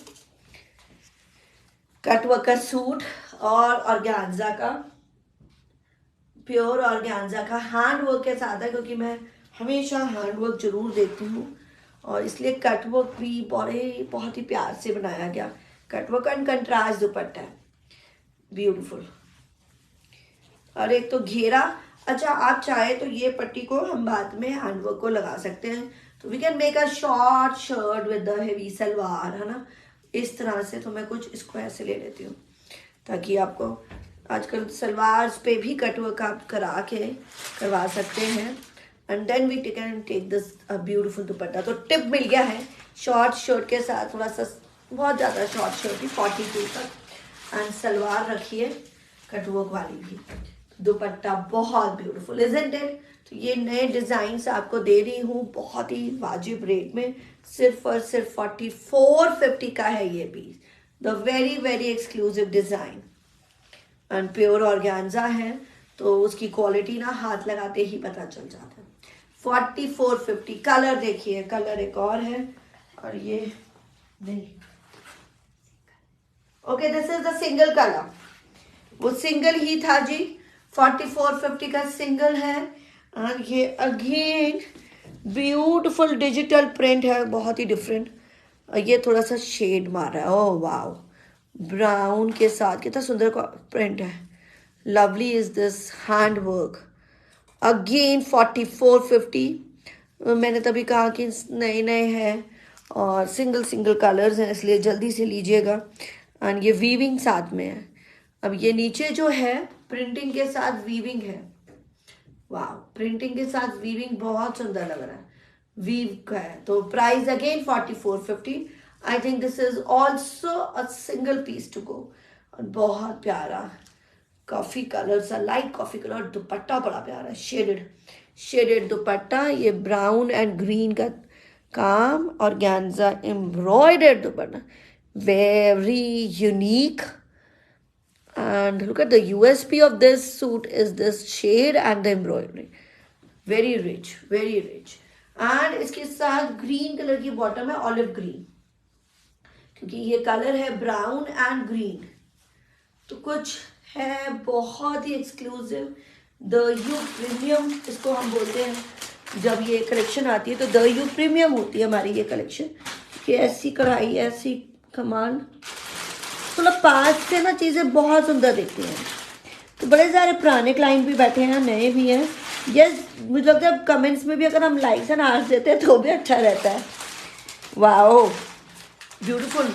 कटवर्क का सूट, और ऑर्गेन्जा का, प्योर ऑर्गेन्जा का हैंड वर्क के साथ है, क्योंकि मैं हमेशा हैंड वर्क जरूर देती हूँ, और इसलिए कटवर्क भी बहुत ही प्यार से बनाया गया। कटवर्क एंड कंट्रास्ट दुपट्टा है, ब्यूटीफुल। और एक तो घेरा, अच्छा आप चाहे तो ये पट्टी को हम बाद में हैंडवर्क को लगा सकते हैं, तो we can make a short shirt with the heavy salwar, है ना, इस तरह से। तो मैं कुछ इसको ऐसे ले लेती हूँ ताकि आपको, आजकल सलवार पे भी कटवर्क आप करवा सकते हैं, and then we can take this beautiful dupatta. तो टिप मिल गया है, शॉर्ट शर्ट के साथ, थोड़ा सा बहुत ज़्यादा शॉर्ट शर्ट ही 42 तक, एंड सलवार रखिए कटवर्क वाली भी, दुपट्टा बहुत ब्यूटीफुल, इजंट इट? तो ये नए डिजाइन्स आपको दे रही हूँ बहुत ही वाजिब रेट में, सिर्फ और सिर्फ 4450 का है ये piece. The very very exclusive design, and pure organza है, तो उसकी क्वालिटी ना हाथ लगाते ही पता चल जाता है। 4450। कलर देखिए, कलर एक और है, और ये नहीं, okay, this is the single colour, वो सिंगल ही था जी, 4450 का सिंगल है। और ये अगेन ब्यूटीफुल डिजिटल प्रिंट है, बहुत ही डिफरेंट, और ये थोड़ा सा शेड मार रहा है, ओह वाओ, ब्राउन के साथ, कितना सुंदर प्रिंट है, lovely is this hand work. Again 4450, मैंने तभी कहा कि नए नए हैं और सिंगल सिंगल कलर्स हैं, इसलिए जल्दी से लीजिएगा। एंड ये वीविंग साथ में है। अब ये नीचे जो है प्रिंटिंग के साथ वीविंग है, वाह, प्रिंटिंग के साथ वीविंग बहुत सुंदर लग रहा है, वीव का है। तो price again 4450। I think this is also a single piece to go, और बहुत प्यारा कॉफी कलर सा, लाइट कॉफी कलर, दुपट्टा बड़ा प्यारा है, शेडेड दुपट्टा, ये ब्राउन एंड ग्रीन का काम, organza embroidered dupatta, very unique. And look at the USP of this suit is this shade and the embroidery, very rich, very rich। and इसके साथ ग्रीन कलर की बॉटम है, ऑलिव ग्रीन, क्योंकि ये कलर है ब्राउन एंड ग्रीन, तो कुछ है बहुत ही एक्सक्लूसिव। द यू प्रीमियम इसको हम बोलते हैं, जब ये कलेक्शन आती है तो द यू प्रीमियम होती है हमारी ये कलेक्शन, कि ऐसी कढ़ाई, ऐसी कमाल, थोड़ा पास से ना चीज़ें बहुत सुंदर दिखती हैं। तो बड़े सारे पुराने क्लाइंट भी बैठे हैं, नए भी हैं। यस, मुझे लगता है कमेंट्स में भी अगर हम लाइक्स एंड हार्ट्स देते हैं तो भी अच्छा रहता है। Wow, beautiful.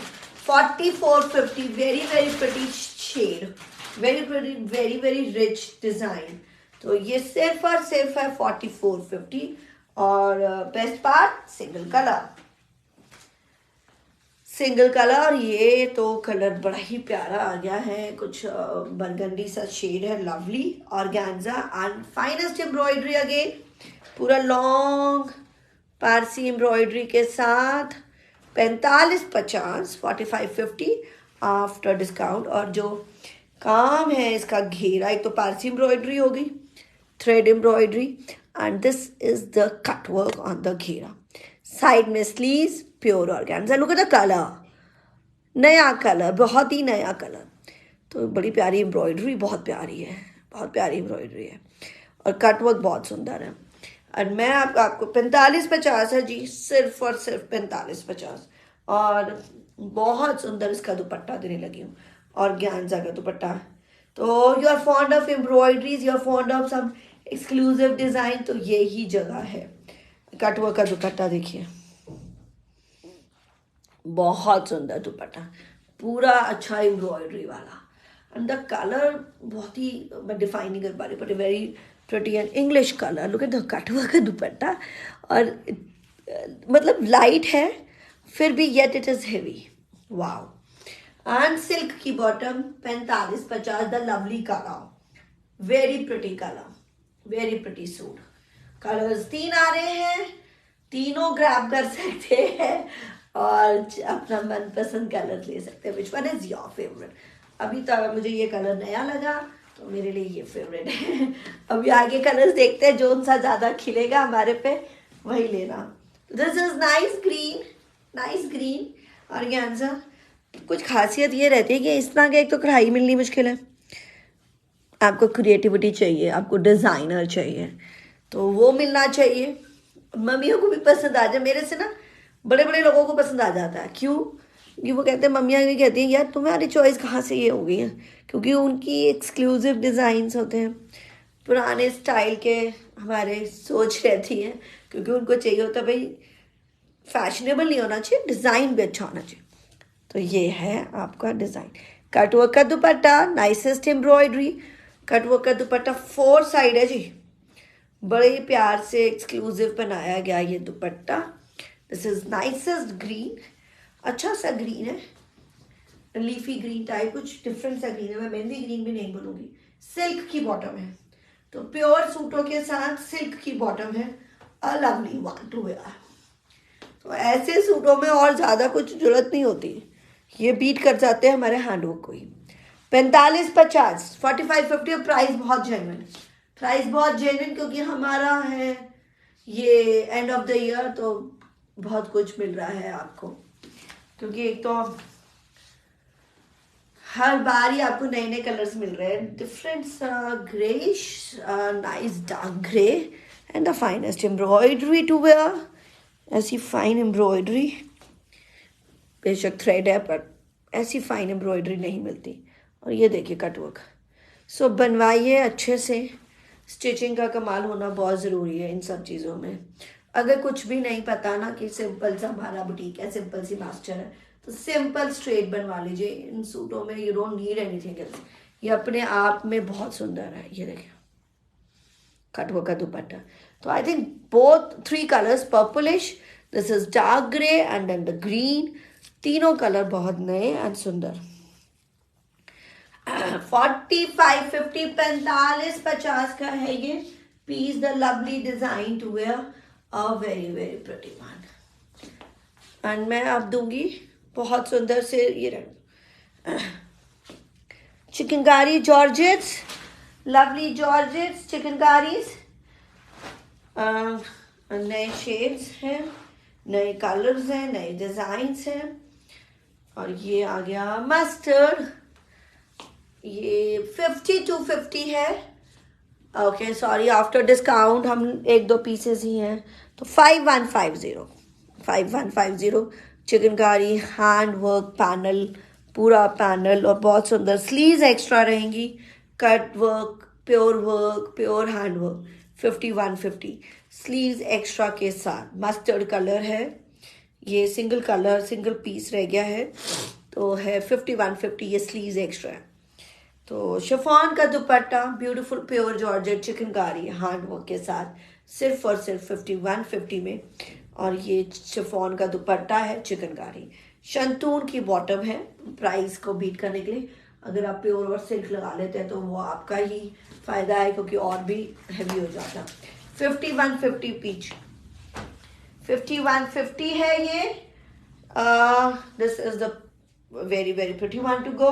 4450, very very pretty shade, very pretty, very very rich design. तो ये सिर्फ और सिर्फ है 4450। और best part single colour, single colour. और ये तो कलर बड़ा ही प्यारा आ गया है, कुछ बरगंडी सा शेड है, lovely organza and finest embroidery again, पूरा लॉन्ग पारसी एम्ब्रॉयडरी के साथ 4550, 4550 आफ्टर डिस्काउंट। और जो काम है इसका घेरा, एक तो पारसी एम्ब्रॉयडरी होगी, thread embroidery, and this is the cut work on the घेरा। साइड में sleeves pure organza. Look at the colour, नया कलर, बहुत ही नया कलर। तो बड़ी प्यारी एम्ब्रॉयडरी, बहुत प्यारी है, बहुत प्यारी एम्ब्रॉयडरी है और कट वर्क बहुत सुंदर है। और मैं आपको 4550 है जी, सिर्फ और सिर्फ 4550। और बहुत सुंदर इसका दुपट्टा देने लगी हूँ, ऑर्गेन्जा का दुपट्टा। तो you are fond of embroideries, you are fond of some exclusive design, तो ये ही जगह है। कट वर्क का दुपट्टा देखिए, बहुत सुंदर दुपट्टा, पूरा अच्छा एम्ब्रॉयडरी वाला। एंड द कलर बहुत ही, मैं डिफाइन नहीं कर पा रही, but very pretty and English colour. Look at the cutwork का दुपट्टा। और मतलब लाइट है फिर भी yet it is heavy, wow. And silk की bottom 4550, the lovely colour, very pretty colour, very pretty suit. Colours 3 आ रहे हैं, तीनों ग्रैब कर सकते हैं और अपना मनपसंद कलर ले सकते हैं। Which one is your favourite? अभी तो मुझे ये कलर नया लगा तो मेरे लिए ये फेवरेट है। अभी आगे कलर्स देखते हैं, जो सा ज़्यादा खिलेगा हमारे पे वही लेना। This is nice green, nice green organza. कुछ खासियत ये रहती है कि इस तरह के एक तो कढ़ाई मिलनी मुश्किल है, आपको क्रिएटिविटी चाहिए, आपको डिज़ाइनर चाहिए, तो वो मिलना चाहिए। मम्मियों को भी पसंद आ जाए, मेरे से ना बड़े बड़े लोगों को पसंद आ जाता है। क्यों? क्योंकि वो कहते हैं, मम्मियाँ भी कहती हैं, यार तुम्हारी चॉइस कहाँ से ये हो गई है, क्योंकि उनकी एक्सक्लूसिव डिज़ाइंस होते हैं, पुराने स्टाइल के। हमारे सोच रहती है, क्योंकि उनको चाहिए होता है भाई फैशनेबल नहीं होना चाहिए, डिज़ाइन भी अच्छा होना चाहिए। तो ये है आपका डिज़ाइन। कटवर्क का दुपट्टा, नाइसेस्ट एम्ब्रॉयडरी, कटवर्क का दुपट्टा 4 साइड है जी, बड़े ही प्यार से एक्सक्लूसिव बनाया गया ये दुपट्टा। दिस इज नाइसेस्ट ग्रीन, अच्छा सा ग्रीन है, लीफी ग्रीन टाइप, कुछ डिफरेंट सा ग्रीन है, मैं मेहंदी ग्रीन भी नहीं बोलूँगी। सिल्क की बॉटम है, तो प्योर सूटों के साथ सिल्क की बॉटम है, a lovely one to wear. तो ऐसे सूटों में और ज़्यादा कुछ जरूरत नहीं होती, ये बीट कर जाते हैं हमारे हैंडवर्क को ही। 4550, 4550। प्राइस बहुत जेन्युइन, प्राइस बहुत जेन्युइन, क्योंकि हमारा है ये एंड ऑफ द ईयर, तो बहुत कुछ मिल रहा है आपको। क्योंकि एक तो हर बार ही आपको नए नए कलर्स मिल रहे हैं, different greyish, nice dark grey, and the finest embroidery to wear. ऐसी फाइन एम्ब्रॉयडरी, बेशक थ्रेड है पर ऐसी फाइन एम्ब्रॉयडरी नहीं मिलती। और ये देखिए कटवर्क। सो बनवाइए अच्छे से, स्टिचिंग का कमाल होना बहुत ज़रूरी है इन सब चीज़ों में। अगर कुछ भी नहीं पता ना कि सिंपल सा हमारा बुटीक है, सिंपल सी मास्टर है, तो सिंपल स्ट्रेट बनवा लीजिए इन सूटों में। You don't need anything else, ये अपने आप में बहुत सुंदर है। ये देखिए कटवर्क का दुपट्टा। तो I think both 3 colours, purplish, this is dark grey and then the green, तीनों कलर बहुत नए एंड सुंदर। 4550, 4550 का है ये piece, the lovely design to wear, a very very pretty one. And मैं अब दूंगी बहुत सुंदर से ये रंग, chikankari georgettes, lovely georgettes chikankaris, नए शेड्स हैं, नए कलर्स हैं, नए डिजाइन्स हैं। और ये आ गया मस्टर्ड, ये 5250 है। ओके सॉरी, आफ्टर डिस्काउंट हम 1-2 पीसेस ही हैं, तो 5150, 5150। चिकनकारी हैंड वर्क पैनल, पूरा पैनल, और बहुत सुंदर स्लीव्स एक्स्ट्रा रहेंगी, cut work, pure hand work, 5150 sleeves extra के साथ। मस्टर्ड कलर है ये, सिंगल कलर, सिंगल पीस रह गया है, तो है 5150, ये स्लीव्स एक्स्ट्रा है। तो शिफॉन का dupatta beautiful pure georgette chikankari hand work के साथ सिर्फ और सिर्फ 5150 में। और ये शिफॉन का दुपट्टा है चिकनकारी, शंतून की बॉटम है। प्राइस को बीट करने के लिए अगर आप प्योर और सिल्क लगा लेते हैं तो वो आपका ही फायदा है, क्योंकि और भी हैवी हो जाता। 5150 पीच, 5150 है ये। This is the very very pretty one to go.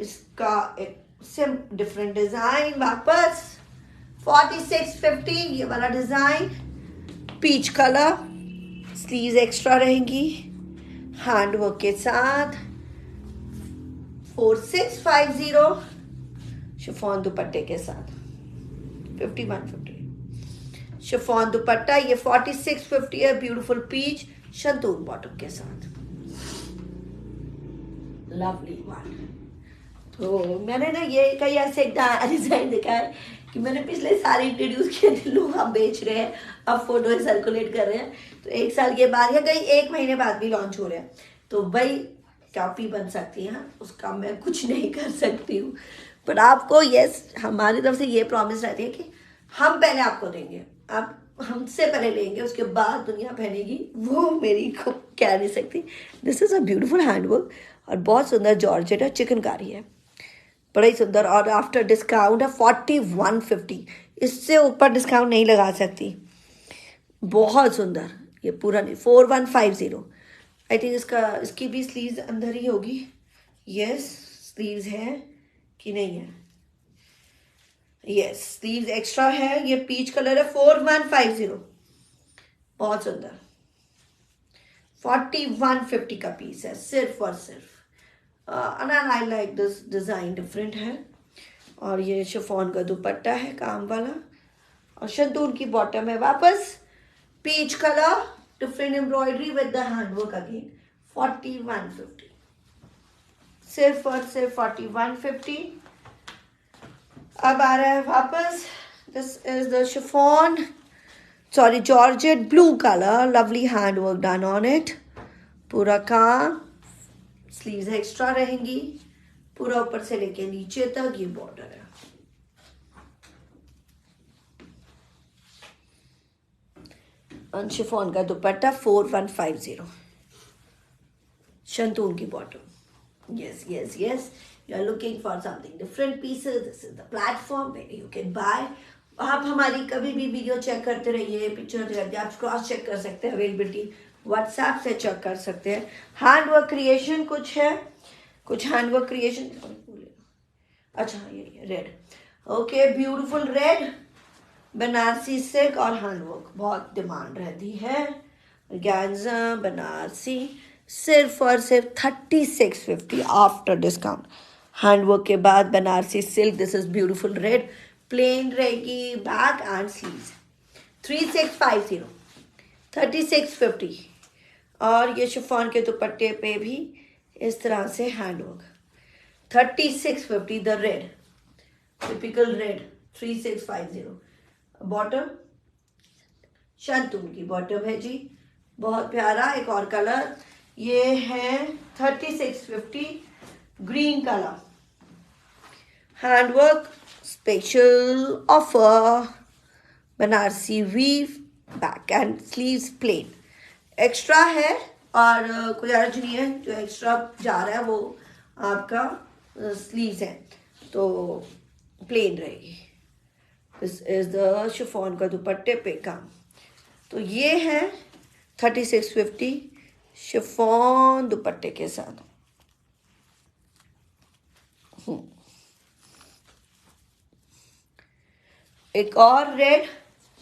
इसका एक सिम डिफरेंट डिजाइन वापस 4650, ये वाला डिजाइन पीच कलर, स्लीव्स एक्स्ट्रा रहेंगी हैंड वर्क के साथ। 4650 शिफॉन दुपट्टे के साथ, 5150 शिफॉन दुपट्टा। ये 4650 है, ब्यूटीफुल पीच शंतून बॉटम के साथ, लवली वन। तो मैंने ना ये कई ऐसे डिजाइन देखा है कि मैंने पिछले साल इंट्रोड्यूस किए थे, लोग अब बेच रहे हैं, अब फोटो सर्कुलेट कर रहे हैं। तो एक साल के बाद या कई एक महीने बाद भी लॉन्च हो रहे हैं, तो भाई कॉपी बन सकती है, उसका मैं कुछ नहीं कर सकती हूँ। बट आपको यस, हमारी तरफ से ये प्रॉमिस रहती है कि हम पहले आपको देंगे, आप हमसे पहले लेंगे, उसके बाद दुनिया पहनेगी, वो मेरी को कह नहीं सकती। This is a beautiful handwork और बहुत सुंदर जॉर्जेट है, चिकनकारी है, बड़ा ही सुंदर। और आफ्टर डिस्काउंट है 4150, इससे ऊपर डिस्काउंट नहीं लगा सकती। बहुत सुंदर, ये पूरा नहीं, 4150। आई थिंक इसकी भी स्लीव्स अंदर ही होगी। यस, स्लीव्स है कि नहीं है? यस, स्लीव्स एक्स्ट्रा है। ये पीच कलर है, 4150, बहुत सुंदर। 4150 का पीस है सिर्फ और सिर्फ। I like this design, different है। और ये शिफॉन का दुपट्टा है काम वाला, और शंतून की बॉटम है वापस peach colour, different embroidery with the handwork again. 4150 सिर्फ और सिर्फ 4150। अब आ रहा है वापस, this is the chiffon, sorry georgette blue colour, lovely handwork done on it, पूरा काम। स्लीव्स एक्स्ट्रा रहेंगी, पूरा ऊपर से लेके नीचे तक ये बॉर्डर है। शिफॉन का दुपट्टा 4150, शंतून की bottom. Yes yes yes, you are looking for something different pieces, this is the platform where you can buy. आप हमारी कभी भी वीडियो चेक करते रहिए, पिक्चर रहते हैं, आप क्रॉस चेक कर सकते हैं, अवेलेबिलिटी व्हाट्सएप से चेक कर सकते हैं। हैंडवर्क क्रिएशन कुछ है, कुछ हैंडवर्क क्रिएशन, अच्छा ये red, okay beautiful red, Banarasi silk और हैंडवर्क बहुत डिमांड रहती है। ऑर्गेन्जा बनारसी सिर्फ और सिर्फ 3650 आफ्टर डिस्काउंट, हैंडवर्क के बाद Banarasi silk. This is beautiful red, plain रहेगी बैक एंड स्लीव्स। 3650, 3650। और ये शिफॉन के दुपट्टे पे भी इस तरह से handwork, 3650 the red, typical red, 3650। Bottom shantoon की बॉटम है जी, बहुत प्यारा। एक और कलर ये है 3650 green colour, handwork special offer, Banarasi weave, back and sleeves plain, extra है और कोई अर्ज नहीं है, जो एक्स्ट्रा जा रहा है वो आपका स्लीव्स है, तो प्लेन रहेगी। दिस इज द शिफॉन का दुपट्टे पे काम। तो ये है 3650 शिफॉन दुपट्टे के साथ। एक और रेड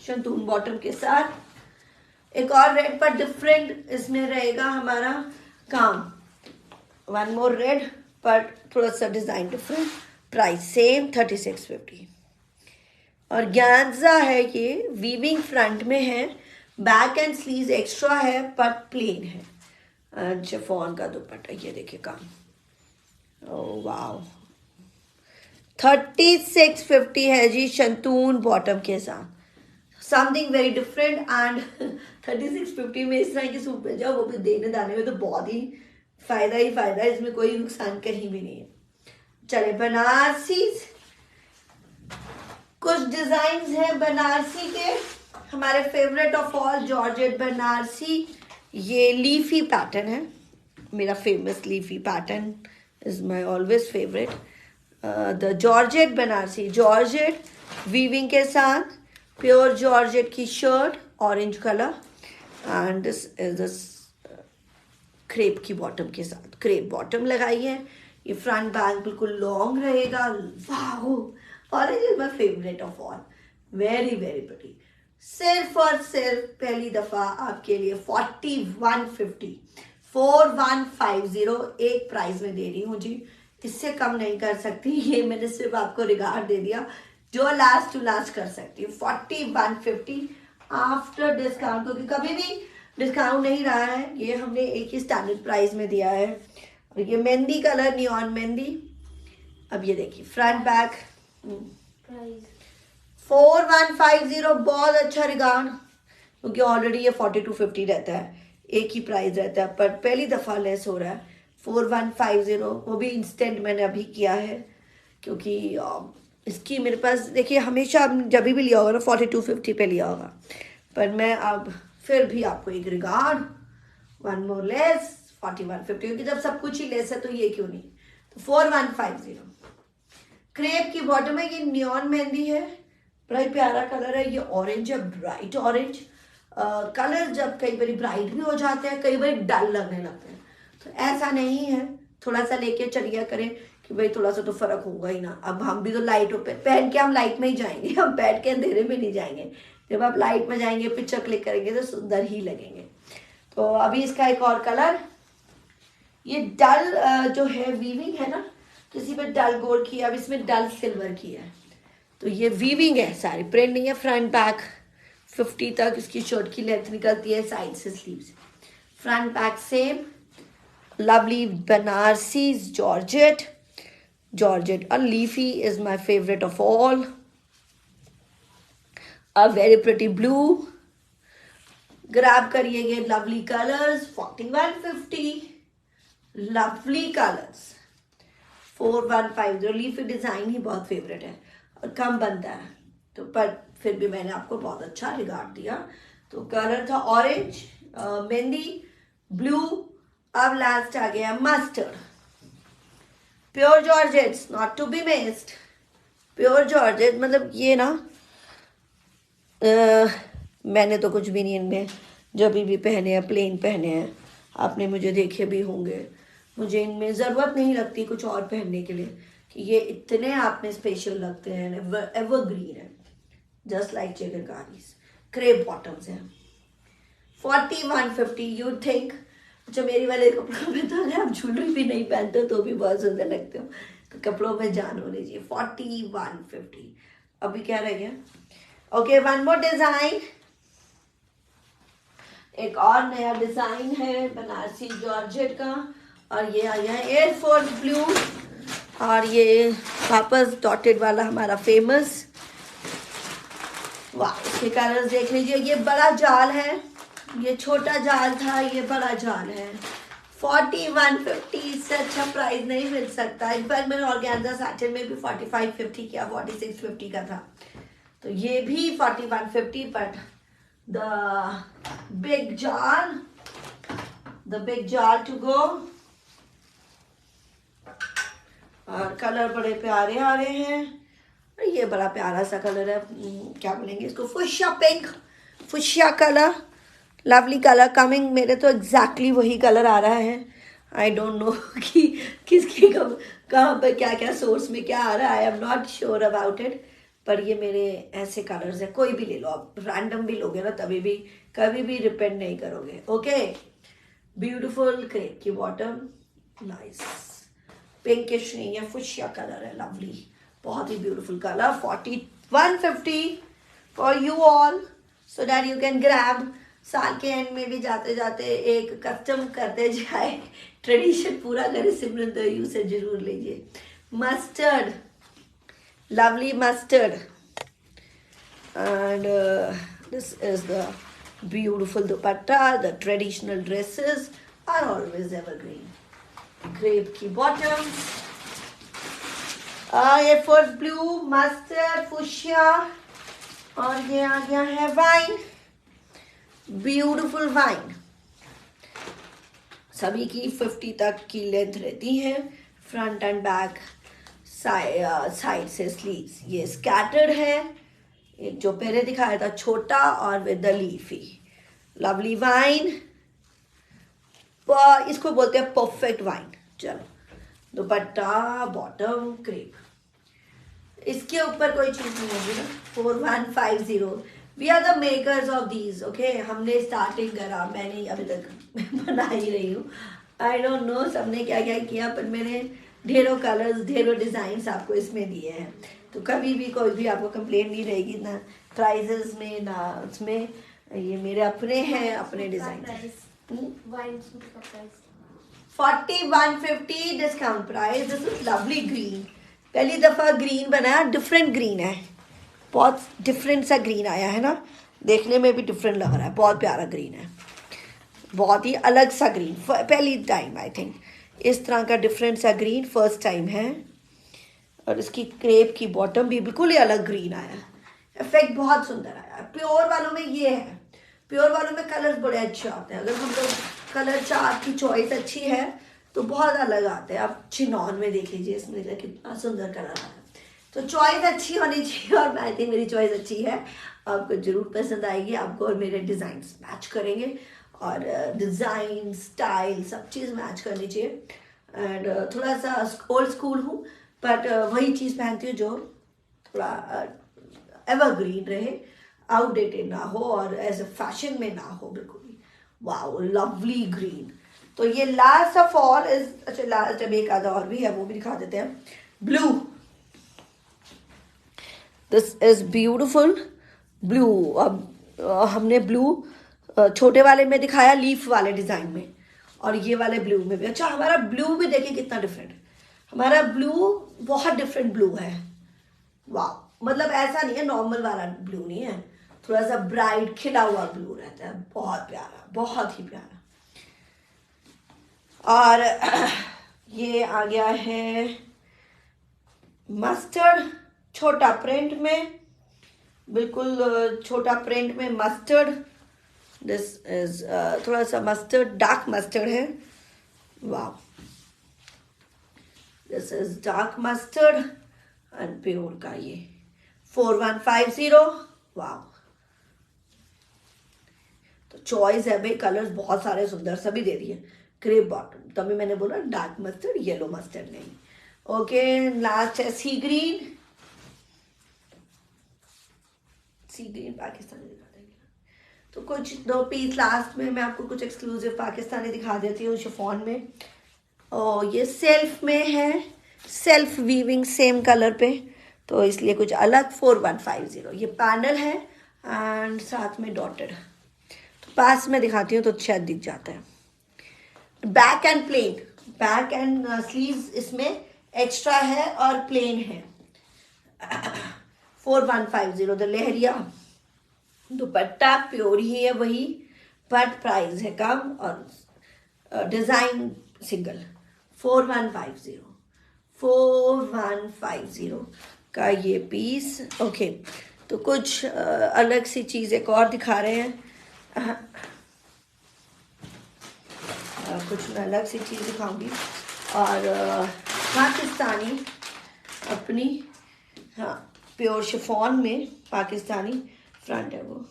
शंतून बॉटम के साथ, एक और रेड पर डिफरेंट इसमें रहेगा हमारा काम। वन मोर रेड पर थोड़ा सा डिजाइन डिफरेंट, प्राइस सेम 3650। और ऑर्गेन्जा है, ये वीविंग फ्रंट में है, बैक एंड स्लीव्स एक्स्ट्रा है पर प्लेन है। शिफॉन का दुपट्टा ये देखिए काम, ओह वाओ, 3650 है जी शंतून बॉटम के साथ, समथिंग वेरी डिफरेंट। एंड 3650 में इस तरह की सूट मिल जाओ, वो भी देने दाने में तो बहुत ही फायदा है, इसमें कोई नुकसान कहीं भी नहीं है। चले बनारसी, कुछ डिजाइन हैं बनारसी के हमारे favourite of all, georgette Banarasi. ये लीफी पैटर्न है, मेरा famous leafy pattern is my always favourite. The georgette Banarasi, georgette weaving के साथ, प्योर जॉर्जेट की shirt orange colour, and this is the crepe की बॉटम के साथ, क्रेप बॉटम लगाई है। ये फ्रंट बैक बिल्कुल लॉन्ग रहेगा। Wow, orange is my favourite of all, very very pretty. सिर्फ और सिर्फ पहली दफा आपके लिए 4150 4150 एक प्राइस में दे रही हूँ जी, इससे कम नहीं कर सकती। ये मैंने सिर्फ आपको रिगार्ड दे दिया, जो लास्ट टू लास्ट कर सकती हूँ। 4150 आफ्टर डिस्काउंट, क्योंकि कभी भी डिस्काउंट नहीं रहा है, ये हमने एक ही स्टैंडर्ड प्राइस में दिया है। और ये मेहंदी कलर, नियॉन मेहंदी। अब ये देखिए फ्रंट बैक, प्राइस 4150, बहुत अच्छा रिगार्ड, क्योंकि ऑलरेडी ये 4250 रहता है, एक ही प्राइस रहता है, पर पहली दफ़ा लेस हो रहा है। 4150, वो भी इंस्टेंट मैंने अभी किया है, क्योंकि इसकी मेरे पास देखिए हमेशा जब भी लिया होगा ना 4250 पे लिया होगा, पर मैं अब फिर भी आपको एक रिगार्ड, वन मोर लेस 4150, क्योंकि जब सब कुछ ही लेस है तो ये क्यों नहीं। तो 4150 क्रेप की बॉटम है। ये नियॉन मेहंदी है, बड़ा ही प्यारा कलर है। ये ऑरेंज है, ब्राइट ऑरेंज। कलर जब कई बार ब्राइट भी हो जाते हैं, कई बार डल लगने लगते हैं, तो ऐसा नहीं है, थोड़ा सा लेके चलिया करें कि भाई थोड़ा सा तो फर्क होगा ही ना। अब हम भी तो लाइट पहन के हम लाइट में ही जाएंगे, हम बैठ के अंधेरे में नहीं जाएंगे। जब आप लाइट में जाएंगे, पिक्चर क्लिक करेंगे तो सुंदर ही लगेंगे। तो अभी इसका एक और कलर, ये डल जो है वीविंग है ना, किसी पे डल गोल्ड की, अब इसमें डल सिल्वर की है, तो ये वीविंग है, सारी प्रिंट नहीं है। फ्रंट बैक 50 तक इसकी शर्ट की लेंथ निकलती है, साइड से sleeves, front back same. Lovely Banarasi georgette, georgette और leafy is my favourite of all. A very pretty blue, grab करिएगा lovely colours. 4150 lovely colours, 4150। Leafy design ही बहुत फेवरेट है और कम बनता है, तो पर फिर भी मैंने आपको बहुत अच्छा रिगार्ड दिया। तो कलर था ऑरेंज, मेहंदी, ब्लू, अब लास्ट आ गया mustard. Pure georgettes, not to be missed. Pure georgette मतलब ये ना, मैंने तो कुछ भी नहीं इनमें जब भी पहने हैं, प्लेन पहने हैं, आपने मुझे देखे भी होंगे। मुझे इनमें ज़रूरत नहीं लगती कुछ और पहनने के लिए, कि ये इतने आप में स्पेशल लगते हैं, एवरग्रीन है, जस्ट लाइक चिकनकारीज। क्रेप बॉटम्स हैं। 4150, यू थिंक अच्छा मेरी वाले कपड़ों में तो अगर आप ज्वेलरी भी नहीं पहनते तो भी बहुत सुंदर लगते हो, तो कपड़ों में जान होनी चाहिए। 4150। अभी क्या रह गया? ओके, वन मोर डिजाइन, एक और नया डिजाइन है बनारसी जॉर्जेट का, और ये आया है एयरफोर्स ब्लू, और ये वापस डॉटेड वाला हमारा फेमस। वाह, इसके कलर्स देख लीजिए। ये बड़ा जाल है, ये छोटा जाल था, ये बड़ा जाल है। 4150, इससे अच्छा प्राइस नहीं मिल सकता। इनफैक्ट मैंने ऑर्गेन्जा सैटिन में भी 4550 किया, 4650 का था, तो ये भी 4150। But the big jar to go, और कलर बड़े प्यारे आ रहे हैं। और ये बड़ा प्यारा सा कलर है, क्या बोलेंगे इसको, fuchsia pink, fuchsia colour, lovely colour coming. मेरे तो एग्जैक्टली वही कलर आ रहा है। आई डोंट नो कि किसकी कहाँ पर क्या क्या सोर्स में क्या आ रहा है, I am not sure about it, पर ये मेरे ऐसे कलर्स हैं। कोई भी ले लो आप, रैंडम भी लोगे ना तभी भी कभी भी रिपेंड नहीं करोगे। ओके, ब्यूटिफुल क्रेप की बॉटम, नाइस, पिंकिश नहीं है, फुशिया कलर है, लवली, बहुत ही beautiful colour. 4150 for you all, so that you can grab. साल के एंड में भी जाते जाते एक कस्टम करते जाए, ट्रेडिशन पूरा करे, सिमरन द यू से जरूर लीजिए। Mustard, lovely mustard, and this is the beautiful dupatta. The traditional dresses are always evergreen. Crepe की bottom, air force blue, mustard, fuchsia, और ये आ गया है वाइन, ब्यूटीफुल वाइन। सभी की 50 तक की लेंथ रहती है, फ्रंट एंड बैक, साइड से स्लीव्स। ये स्कैटर्ड है, एक जो पहले दिखाया था छोटा और with the leafy. Lovely wine, इसको बोलते हैं परफेक्ट वाइन। चलो, दुपट्टा बॉटम क्रेप, इसके ऊपर कोई चीज नहीं होगी ना। 4150, we are the makers of these, okay. हमने स्टार्टिंग करा, मैंने अभी तक बना ही रही हूँ। आई डोंट नो सबने क्या क्या किया, पर मैंने ढेरों कलर्स, ढेरों डिजाइन आपको इसमें दिए हैं, तो कभी भी कोई भी आपको कंप्लेंट नहीं रहेगी, ना प्राइजेस में ना उसमें। ये मेरे अपने हैं, अपने design. 4150 discount price. This is lovely green, पहली दफा ग्रीन बनाया, डिफरेंट ग्रीन है, बहुत डिफरेंट सा ग्रीन आया है ना, देखने में भी डिफरेंट लग रहा है, बहुत प्यारा ग्रीन है, बहुत ही अलग सा ग्रीन। पहली टाइम आई थिंक इस तरह का डिफरेंट सा ग्रीन फर्स्ट टाइम है। और इसकी क्रेप की बॉटम भी बिल्कुल ही अलग ग्रीन आया, इफेक्ट बहुत सुंदर आया। प्योर वालों में ये है, प्योर वालों में कलर्स बड़े अच्छे आते हैं। अगर हम लोग कलर चार्ट की चॉइस अच्छी है तो बहुत अलग आते हैं। आप चिनॉन में देख लीजिए, इसमें कितना सुंदर कलर आ रहा है। तो चॉइस अच्छी होनी चाहिए, और मैं थिंक मेरी चॉइस अच्छी है, आपको जरूर पसंद आएगी। आपको और मेरे डिज़ाइन मैच करेंगे, और डिज़ाइन स्टाइल सब चीज़ मैच करनी चाहिए। एंड थोड़ा सा ओल्ड स्कूल हूँ, बट वही चीज़ पहनती हूँ जो थोड़ा एवरग्रीन रहे, आउटडेटेड ना हो, और एज ए फैशन में ना हो बिल्कुल भी। Wow, lovely green. तो ये लास्ट ऑफ ऑल इज, अच्छा लास्ट अब एक आधा और भी है, वो भी दिखा देते हैं। Blue, this is beautiful blue. अब हमने ब्लू छोटे वाले में दिखाया, लीफ वाले डिजाइन में, और ये वाले ब्लू में भी। अच्छा, हमारा ब्लू भी देखिए कितना डिफरेंट, हमारा ब्लू बहुत डिफरेंट ब्लू है। वाह, मतलब ऐसा नहीं है नॉर्मल वाला ब्लू नहीं है, थोड़ा सा ब्राइट खिला हुआ ब्लू रहता है, बहुत प्यारा, बहुत ही प्यारा। और ये आ गया है मस्टर्ड, छोटा प्रिंट में, बिल्कुल छोटा प्रिंट में मस्टर्ड। दिस इज थोड़ा सा मस्टर्ड, डार्क मस्टर्ड है। वाह, this is dark mustard and pure का ये 4150। वाह, तो चॉइस है भाई, कलर्स बहुत सारे सुंदर सभी दे दिए। क्रेप बॉटम, तभी मैंने बोला डार्क मस्टर्ड, येलो मस्टर्ड नहीं। ओके, लास्ट है सी ग्रीन। सी ग्रीन पाकिस्तानी दिखा देंगे, तो कुछ दो पीस लास्ट में मैं आपको कुछ एक्सक्लूसिव पाकिस्तानी दिखा देती हूँ शिफॉन में। और ये सेल्फ में है, सेल्फ वीविंग सेम कलर पे, तो इसलिए कुछ अलग। 4150 ये पैनल है, एंड साथ में डॉटेड। तो पास में दिखाती हूँ तो शायद दिख जाता है। Back and plain, back and sleeves इसमें एक्स्ट्रा है और प्लेन है। 4150 द लहरिया। दुपट्टा प्योर ही है वही, बट प्राइस है कम, और डिजाइन सिंगल। 4150 का ये पीस। ओके, तो कुछ अलग सी चीज़ एक और दिखा रहे हैं। कुछ मैं अलग सी चीज़ दिखाऊंगी, और पाकिस्तानी अपनी, हाँ प्योर शिफॉन में पाकिस्तानी, फ्रंट है वो,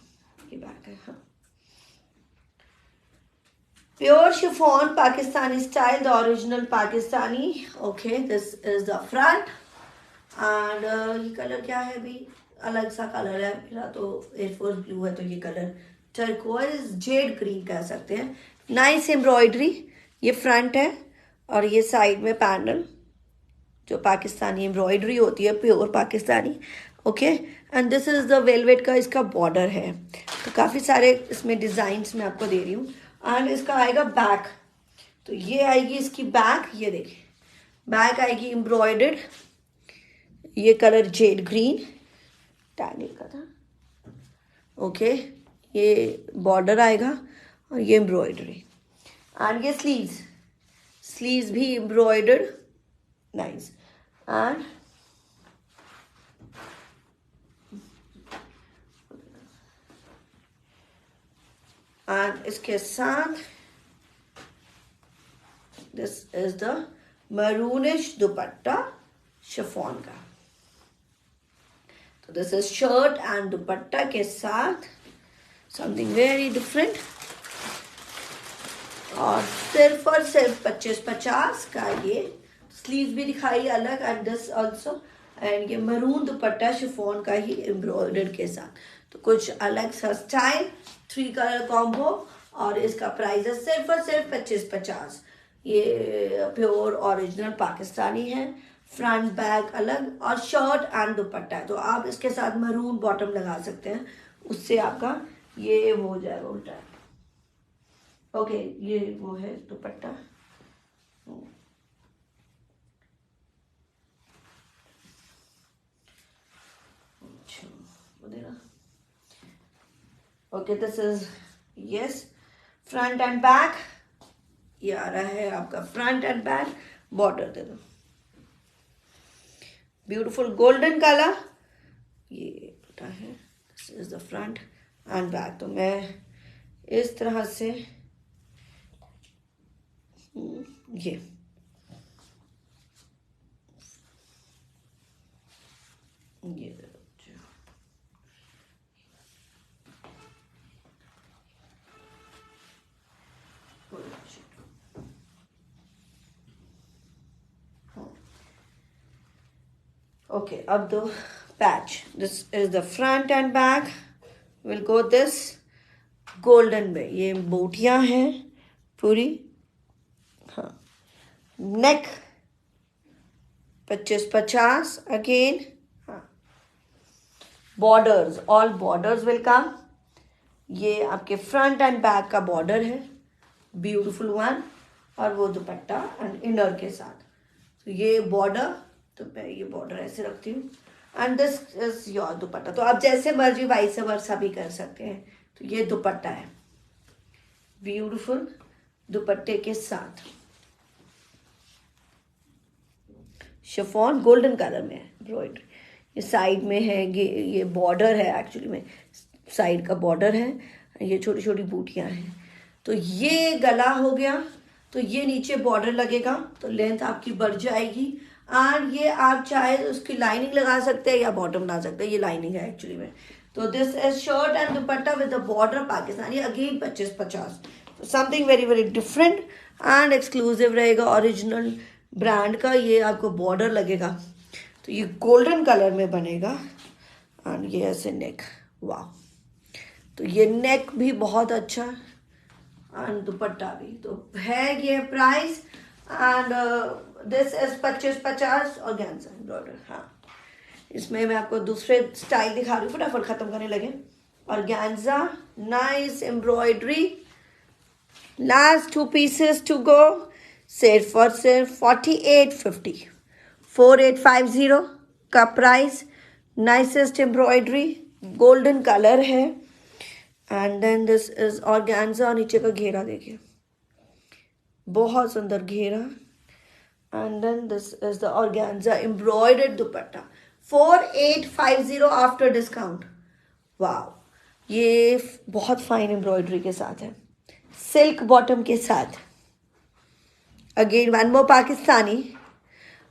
ये बैक है। हाँ, pure chiffon Pakistani style, the original Pakistani. Okay, this is the front. And ये कलर क्या है भी, अलग सा कलर है मेरा, तो एयरफोर्स ब्लू है, तो ये कलर टर्कोइज जेड ग्रीन कह सकते हैं। नाइस एम्ब्रॉयडरी, ये फ्रंट है, और ये साइड में पैनल जो पाकिस्तानी एम्ब्रॉयडरी होती है, pure Pakistani. Okay, and this is the velvet का इसका बॉर्डर है। तो काफ़ी सारे इसमें डिज़ाइंस मैं आपको दे रही हूँ। एंड इसका आएगा बैक, तो ये आएगी इसकी बैक, ये देखिए बैक आएगी एम्ब्रॉयडर्ड, ये कलर जेड ग्रीन टैंगल का था। ओके, ये बॉर्डर आएगा, और ये एम्ब्रॉयडरी, एंड ये स्लीव्स भी एम्ब्रॉयडर्ड, नाइस। एंड एंड इसके साथ this is the maroonish dupatta chiffon का। तो दिस इज शर्ट एंड दुपट्टा के साथ समथिंग वेरी डिफरेंट, और सिर्फ 25-50 का ये स्लीव भी दिखाई अलग, एंड दिस ऑल्सो, एंड ये मरून दुपट्टा शिफॉन का ही एम्ब्रॉयडर्ड के साथ। तो कुछ अलग सा स्टाइल, 3 कलर कॉम्बो, और इसका प्राइस है सिर्फ और सिर्फ 25-50। ये प्योर ओरिजिनल पाकिस्तानी है, फ्रंट बैक अलग, और शर्ट एंड दुपट्टा है। तो आप इसके साथ मरून बॉटम लगा सकते हैं, उससे आपका ये हो जाएगा उल्टा। ओके, ये वो है दुपट्टा। Okay, this is yes front and back. ये आ रहा है आपका फ्रंट एंड बैक, बॉर्डर दे दो ब्यूटीफुल गोल्डन कलर। ये दुपट्टा है, this is the front and back. तो मैं इस तरह से ये ओके, अब दो patch. This is the front and back, will go this golden में। ये बूटियां हैं पूरी। हाँ, नेक 25-50 अगेन। हाँ, borders, all borders will come. ये आपके फ्रंट एंड बैक का बॉर्डर है, ब्यूटीफुल वन, और वो दुपट्टा एंड इनर के साथ। तो ये बॉर्डर, तो मैं ये बॉर्डर ऐसे रखती हूँ, एंड दिस इज योर दुपट्टा। तो आप जैसे मर्जी वाइस वर्सा भी कर सकते हैं। तो ये दुपट्टा है, ब्यूटीफुल दुपट्टे के साथ, शिफॉन गोल्डन कलर में है एम्ब्रॉयडरी। ये साइड में है, ये बॉर्डर है, एक्चुअली में साइड का बॉर्डर है, ये छोटी छोटी बूटियां हैं। तो ये गला हो गया, तो ये नीचे बॉर्डर लगेगा, तो लेंथ आपकी बढ़ जाएगी। एंड ये आप चाहे तो उसकी लाइनिंग लगा सकते हैं या बॉटम ला सकते हैं, ये लाइनिंग है एक्चुअली में। तो this is shirt and dupatta with the border Pakistani, again 25-50। तो something very very different and exclusive रहेगा, ओरिजिनल ब्रांड का। ये आपको बॉर्डर लगेगा, तो ये गोल्डन कलर में बनेगा, एंड ये ऐसे नेक, वाह। तो ये नेक भी बहुत अच्छा, एंड दुपट्टा भी। तो है ये प्राइस, एंड दिस इज 25-50 और ऑर्गेन्जा एम्ब्रॉयडर। हाँ, इसमें मैं आपको दूसरे स्टाइल दिखा रही हूँ, फटाफट खत्म करने लगे। Organza, nice embroidery, last 2 pieces to go. सिर्फ और सिर्फ 4850, 4850 का price. Nicest embroidery, golden colour है, and then this is organza. नीचे का घेरा देखिए, बहुत सुंदर घेरा, and then this is the organza embroidered dupatta. 4850 after discount. वाह, ये बहुत फाइन एम्ब्रॉयडरी के साथ है, सिल्क बॉटम के साथ। Again one more Pakistani.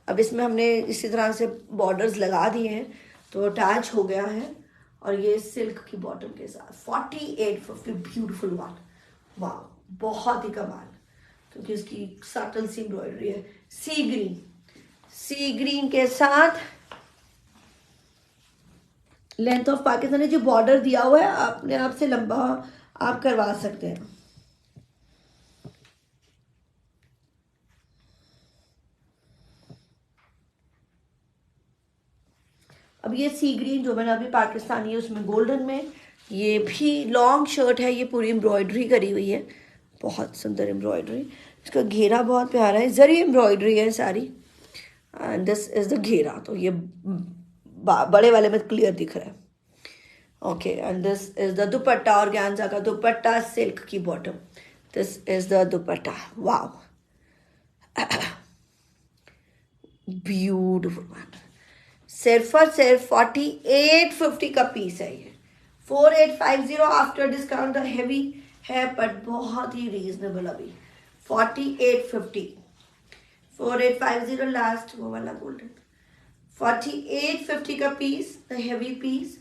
अब इसमें हमने इसी तरह से बॉर्डर्स लगा दिए हैं, तो अटैच हो गया है, और ये सिल्क की बॉटम के साथ 4850, ब्यूटीफुल वन। वाह, बहुत ही कमाल, क्योंकि इसकी सटल सी एम्ब्रॉयडरी है। सी ग्रीन, सी ग्रीन के साथ लेंथ ऑफ पाकिस्तानी जो बॉर्डर दिया हुआ है, अपने आप से लंबा आप करवा सकते हैं। अब ये सी ग्रीन जो मैंने अभी पाकिस्तानी है, उसमें गोल्डन में, ये भी लॉन्ग शर्ट है, ये पूरी एम्ब्रॉयडरी करी हुई है, बहुत सुंदर एम्ब्रॉयडरी। इसका घेरा बहुत प्यारा है, जरी एम्ब्रॉयडरी है सारी, एंड दिस इज द घेरा। तो ये बड़े वाले में क्लियर दिख रहा है। Okay, and this is the dupatta, organza का दुपट्टा, सिल्क की bottom. This is the dupatta, wow, beautiful one. सिर्फ और सिर्फ 4850 का पीस है ये। 4850 आफ्टर डिस्काउंट। द हेवी है, बट बहुत ही रीजनेबल अभी 4850, 4850 लास्ट वो वाला गोल्डन, 4850 का piece, the heavy piece.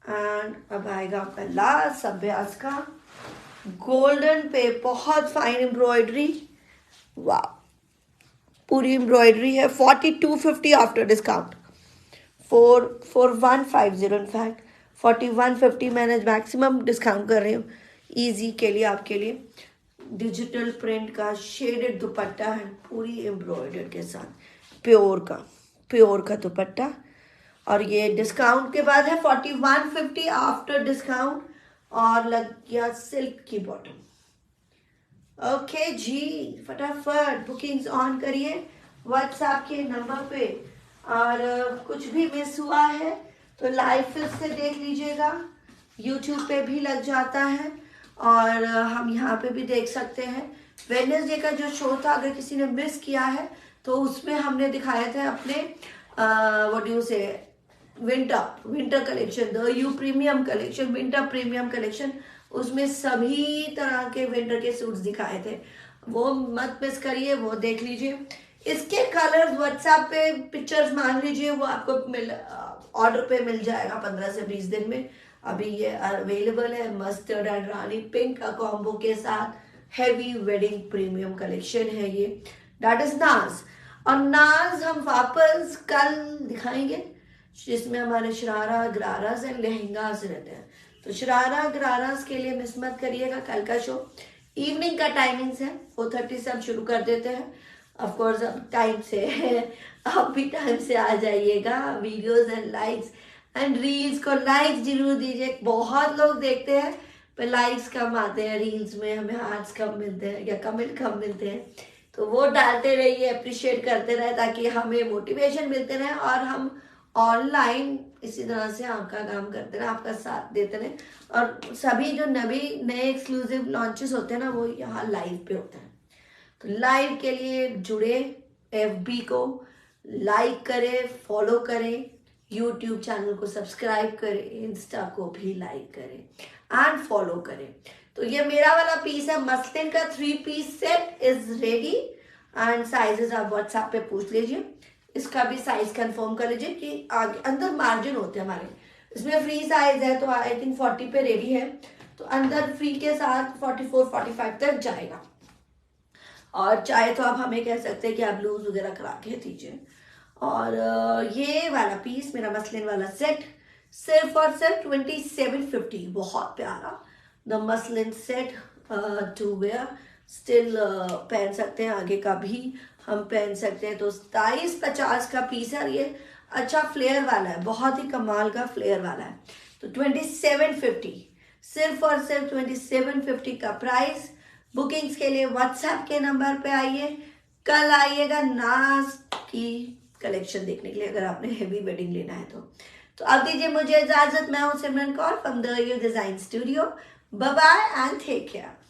And अब आएगा आपका लास्ट अभ्यास का गोल्डन पे बहुत फाइन एम्ब्रॉयडरी, वाह पूरी एम्ब्रॉयडरी है, 4250 आफ्टर डिस्काउंट, 4150 इनफैक्ट 4150 मैंने मैक्सिमम डिस्काउंट कर रही हूँ इजी के लिए आपके लिए। डिजिटल प्रिंट का शेडेड दुपट्टा है पूरी एम्ब्रॉयडर्ड के साथ, प्योर का दुपट्टा, और ये डिस्काउंट के बाद है 4150 आफ्टर डिस्काउंट, और लग गया सिल्क की बॉटम। ओके जी, फटाफट बुकिंग्स ऑन करिए व्हाट्सएप के नंबर पे, और कुछ भी मिस हुआ है तो लाइव फिर से देख लीजिएगा, यूट्यूब पे भी लग जाता है, और हम यहाँ पे भी देख सकते हैं। वेडनेसडे का जो शो था, अगर किसी ने मिस किया है तो उसमें हमने दिखाए थे अपने व्हाट डू यू से winter collection, the you premium collection, winter premium collection, उसमें सभी तरह के विंटर के सूट्स दिखाए थे, वो मत मिस करिए, वो देख लीजिए। इसके कलर्स व्हाट्सएप पे पिक्चर्स मांग लीजिए, वो आपको ऑर्डर पे मिल जाएगा 15 से 20 दिन में। अभी ये अवेलेबल है, मस्टर्ड एंड रानी पिंक का कॉम्बो के साथ, हैवी वेडिंग प्रीमियम कलेक्शन है ये, दैट इज नाज। और नाज हम वापस कल दिखाएंगे, जिसमें हमारे शरारा गरारास एंड लहंगास रहते हैं, तो शरारा गरारास के लिए मिस मत करिएगा कल का शो। इवनिंग का टाइमिंग्स है 4:30 से हम शुरू कर देते हैं, ऑफकोर्स अब टाइम से आप भी टाइम से आ जाइएगा। Videos and likes and reels को लाइक्स जरूर दीजिए, बहुत लोग देखते हैं पर लाइक्स कम आते हैं रील्स में, हमें हार्ट्स कम मिलते हैं या कमेंट कम मिलते हैं, तो वो डालते रहिए, अप्रिशिएट करते रहे, ताकि हमें मोटिवेशन मिलते रहे और हम ऑनलाइन इसी तरह से आपका काम करते रहे, आपका साथ देते रहे। और सभी जो नए एक्सक्लूसिव लॉन्चेस होते हैं ना, वो यहाँ लाइव पे होते हैं, तो लाइव के लिए जुड़े, FB को लाइक करें, फॉलो करें, यूट्यूब चैनल को सब्सक्राइब करें, इंस्टा को भी लाइक करें एंड फॉलो करें। तो ये मेरा वाला पीस है, मसलिन का 3 piece set is ready, and sizes आप व्हाट्सएप पे पूछ लीजिए, इसका भी साइज कंफर्म कर लीजिए कि आगे अंदर मार्जिन होते हैं हमारे, इसमें फ्री साइज है तो आई थिंक 40 पे रेडी है, तो अंदर फ्री के साथ 44-45 तक जाएगा। और चाहे तो आप हमें कह सकते हैं कि आप लूज वगैरह करा के दीजिए। और ये वाला पीस मेरा मसलिन वाला सेट सिर्फ और सिर्फ 2750, बहुत प्यारा the muslin set to wear, still पहन सकते हैं, आगे का भी हम पहन सकते हैं। तो 2750 का पीस है, ये अच्छा फ्लेयर वाला है, बहुत ही कमाल का फ्लेयर वाला है, तो 2750, सिर्फ और सिर्फ 2750 का प्राइस। बुकिंग्स के लिए व्हाट्सएप के नंबर पे आइए, कल आइएगा नाज की कलेक्शन देखने के लिए, अगर आपने हेवी वेडिंग लेना है तो अब दीजिए मुझे इजाजत, मैं हूं Simran Kaur from the U design studio, bye bye and take care.